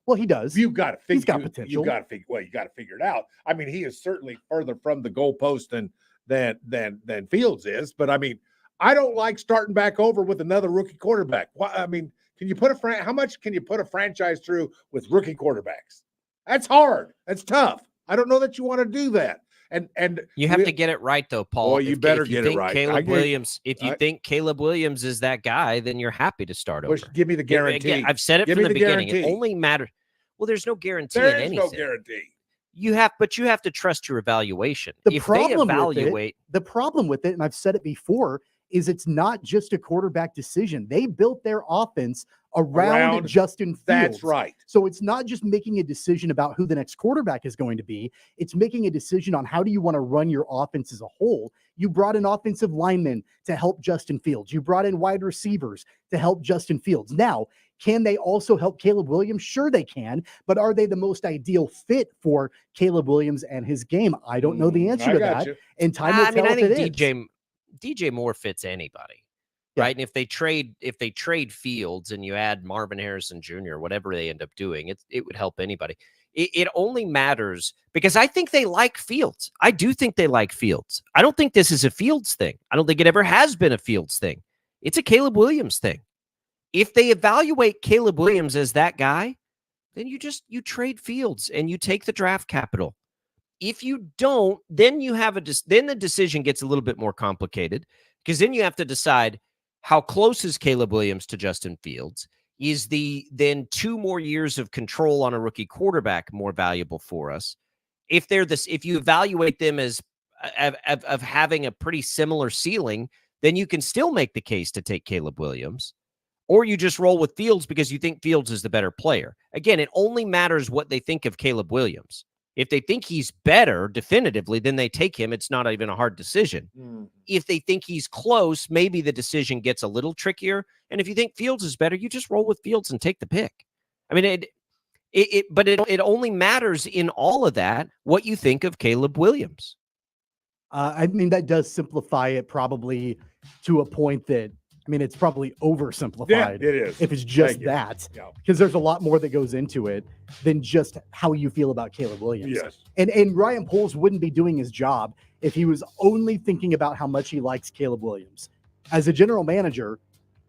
Well, he does.
You've got to figure.
He's got potential.
You got to figure it out. I mean, he is certainly further from the goalpost than Fields is. But I mean, I don't like starting back over with another rookie quarterback. I mean, can you put how much can you put a franchise through with rookie quarterbacks? That's hard. That's tough. I don't know that you want to do that. And
you have to get it right, though, Paul.
Well, you better get it right.
If you think Caleb Williams is that guy, then you're happy to start over.
Give me the guarantee.
Again, I've said it from the beginning. It only matters. Well, there's no guarantee in anything.
There is no guarantee.
You have to trust your evaluation.
The problem with it, and I've said it before, is it's not just a quarterback decision. They built their offense around Justin Fields.
That's right.
So it's not just making a decision about who the next quarterback is going to be. It's making a decision on how do you want to run your offense as a whole. You brought in offensive linemen to help Justin Fields. You brought in wide receivers to help Justin Fields. Now, can they also help Caleb Williams? Sure they can, but are they the most ideal fit for Caleb Williams and his game? I don't know the answer to that. And time will tell if it is.
DJ Moore fits anybody, right? And if they trade Fields and you add Marvin Harrison Jr., whatever they end up doing, it would help anybody. It only matters because I think they like Fields. I do think they like Fields. I don't think this is a Fields thing. I don't think it ever has been a Fields thing. It's a Caleb Williams thing. If they evaluate Caleb Williams as that guy, then you trade Fields and you take the draft capital. If you don't, then then the decision gets a little bit more complicated because then you have to decide how close is Caleb Williams to Justin Fields. Is then 2 more years of control on a rookie quarterback more valuable for us? If you evaluate them as of having a pretty similar ceiling, then you can still make the case to take Caleb Williams. Or you just roll with Fields because you think Fields is the better player. Again, it only matters what they think of Caleb Williams. If they think he's better definitively, then they take him. It's not even a hard decision. If they think he's close, maybe the decision gets a little trickier. And if you think Fields is better, you just roll with Fields and take the pick. I mean, it only matters in all of that what you think of Caleb Williams.
I mean, that does simplify it probably to a point that, I mean, it's probably oversimplified.
Yeah, it is.
If it's just that, because there's a lot more that goes into it than just how you feel about Caleb Williams.
Yes.
And Ryan Poles wouldn't be doing his job if he was only thinking about how much he likes Caleb Williams. As a general manager,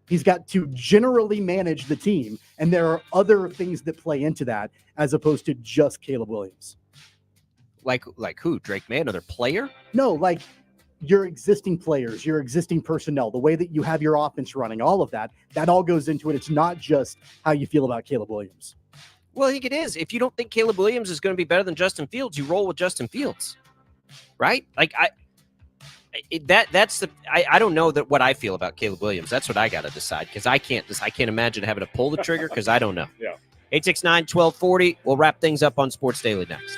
he's got to generally manage the team, and there are other things that play into that as opposed to just Caleb Williams.
Like who? Drake May, another player?
No, like your existing players, your existing personnel, the way that you have your offense running, all of that all goes into it. It's not just how you feel about Caleb Williams.
Well, I think it is. If you don't think Caleb Williams is going to be better than Justin Fields, you roll with Justin Fields, right? Like I don't know that what I feel about Caleb Williams. That's what I got to decide because I can't imagine having to pull the trigger because I don't know.
Yeah.
869-1240. We'll wrap things up on Sports Daily next.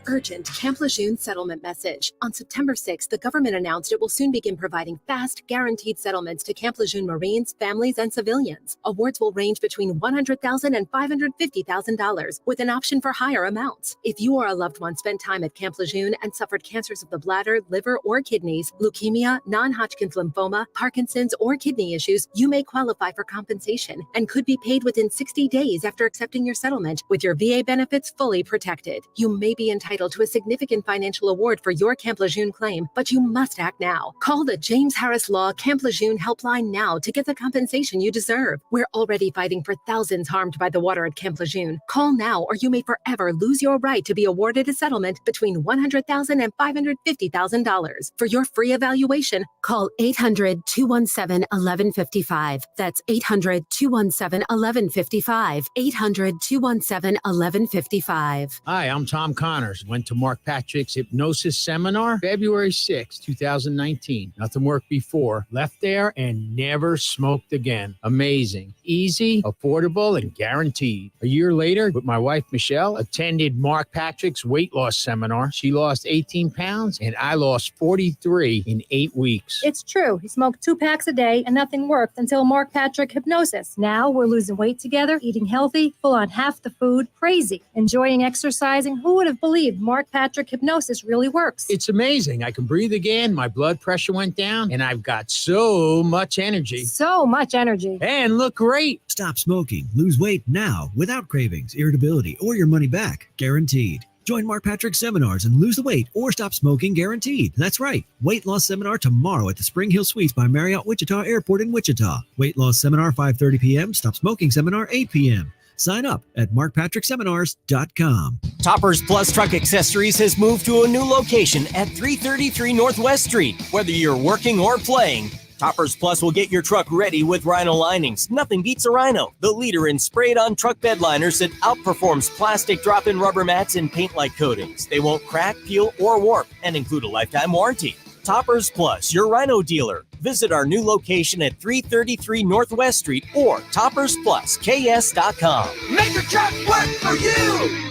Urgent Camp Lejeune settlement message. On September 6th, the government announced it will soon begin providing fast, guaranteed settlements to Camp Lejeune Marines, families, and civilians. Awards will range between $100,000 and $550,000, with an option for higher amounts. If you or a loved one spent time at Camp Lejeune and suffered cancers of the bladder, liver, or kidneys, leukemia, non-Hodgkin's lymphoma, Parkinson's, or kidney issues, you may qualify for compensation and could be paid within 60 days after accepting your settlement, with your VA benefits fully protected. You may be entitled entitled to a significant financial award for your Camp Lejeune claim, but you must act now. Call the James Harris Law Camp Lejeune helpline now to get the compensation you deserve. We're already fighting for thousands harmed by the water at Camp Lejeune. Call now or you may forever lose your right to be awarded a settlement between $100,000 and $550,000. For your free evaluation, call 800-217-1155. That's 800-217-1155. 800-217-1155.
Hi, I'm Tom Connors. Went to Mark Patrick's hypnosis seminar February 6, 2019. Nothing worked before. Left there and never smoked again. Amazing. Easy, affordable, and guaranteed. A year later, with my wife Michelle, attended Mark Patrick's weight loss seminar. She lost 18 pounds and I lost 43 in 8 weeks.
It's true. He smoked 2 packs a day and nothing worked until Mark Patrick hypnosis. Now we're losing weight together, eating healthy, full on half the food, crazy, enjoying exercising. Who would have believed Mark Patrick hypnosis really works?
It's amazing. I can breathe again. My blood pressure went down and I've got so much energy.
So much energy.
And look great.
Stop smoking. Lose weight now without cravings, irritability, or your money back. Guaranteed. Join Mark Patrick seminars and lose the weight or stop smoking guaranteed. That's right. Weight loss seminar tomorrow at the Spring Hill Suites by Marriott Wichita Airport in Wichita. Weight loss seminar 5:30 p.m. Stop smoking seminar 8 p.m. Sign up at markpatrickseminars.com.
Toppers Plus Truck Accessories has moved to a new location at 333 Northwest Street. Whether you're working or playing, Toppers Plus will get your truck ready with Rhino linings. Nothing beats a Rhino, the leader in sprayed-on truck bed liners that outperforms plastic drop-in rubber mats and paint-like coatings. They won't crack, peel, or warp, and include a lifetime warranty. Toppers Plus, your Rhino dealer. Visit our new location at 333 Northwest Street or toppersplusks.com.
Make your truck work for you!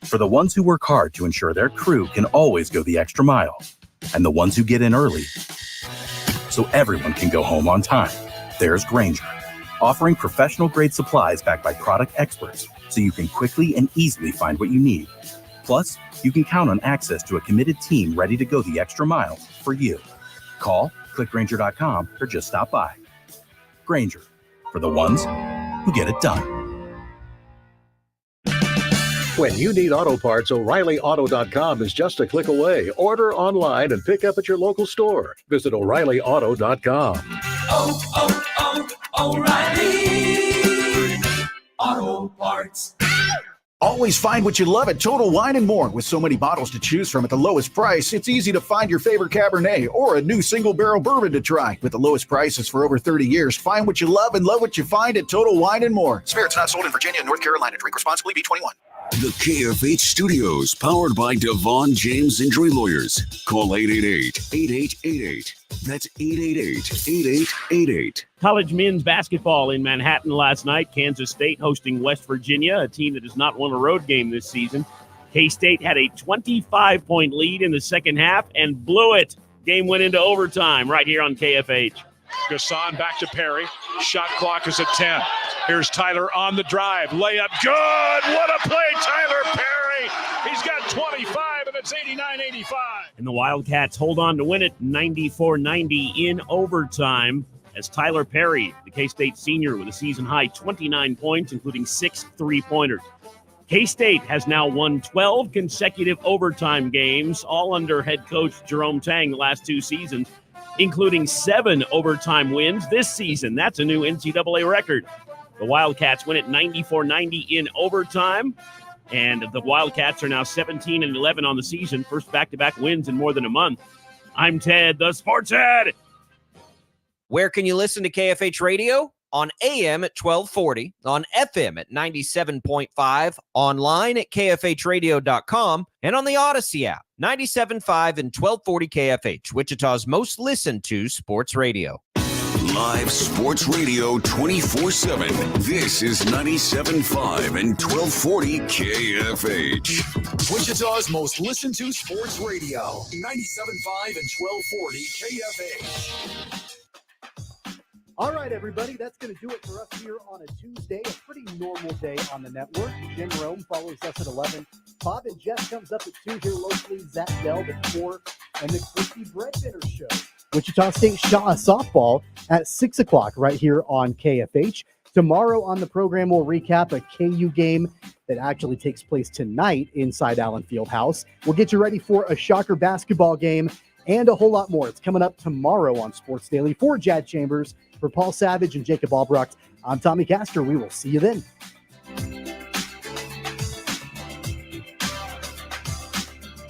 For the ones who work hard to ensure their crew can always go the extra mile, and the ones who get in early so everyone can go home on time, there's Grainger, offering professional-grade supplies backed by product experts so you can quickly and easily find what you need. Plus, you can count on access to a committed team ready to go the extra mile for you. Call, click Grainger.com, or just stop by. Grainger, for the ones who get it done.
When you need auto parts, O'ReillyAuto.com is just a click away. Order online and pick up at your local store. Visit O'ReillyAuto.com.
O'Reilly Auto Parts.
Always find what you love at Total Wine & More. With so many bottles to choose from at the lowest price, it's easy to find your favorite Cabernet or a new single-barrel bourbon to try. With the lowest prices for over 30 years, find what you love and love what you find at Total Wine & More. Spirits not sold in Virginia and North Carolina. Drink responsibly. B21.
The KFH Studios, powered by Devon James Injury Lawyers. Call 888-8888. That's 888-8888.
College men's basketball in Manhattan last night. Kansas State hosting West Virginia, a team that has not won a road game this season. K-State had a 25-point lead in the second half and blew it. Game went into overtime right here on KFH.
Gasson back to Perry. Shot clock is at 10. Here's Tyler on the drive. Layup good. What a play, Tyler Perry. He's got 25, and it's 89-85.
And the Wildcats hold on to win it 94-90 in overtime as Tyler Perry, the K-State senior with a season-high 29 points, including 6 three-pointers. K-State has now won 12 consecutive overtime games, all under head coach Jerome Tang the last 2 seasons, including 7 overtime wins this season. That's a new NCAA record. The Wildcats win it 94-90 in overtime, and the Wildcats are now 17-11 on the season, first back-to-back wins in more than a month. I'm Ted, the Sports Head.
Where can you listen to KFH Radio? On AM at 1240, on FM at 97.5, online at kfhradio.com, and on the Odyssey app, 97.5 and 1240 KFH, Wichita's most listened to sports radio.
Live sports radio 24/7. This is 97.5 and 1240 KFH.
Wichita's most listened to sports radio. 97.5 and 1240 KFH.
All right, everybody, that's going to do it for us here on a Tuesday, a pretty normal day on the network. Jen Rome follows us at 11. Bob and Jeff comes up at 2 here locally. Zach Dell at 4, and the Christy Breadbinner Show. Wichita State softball at 6 o'clock right here on KFH. Tomorrow on the program, we'll recap a KU game that actually takes place tonight inside Allen Fieldhouse. We'll get you ready for a Shocker basketball game and a whole lot more. It's coming up tomorrow on Sports Daily. For Jad Chambers, for Paul Savage and Jacob Albracht, I'm Tommy Castor. We will see you then.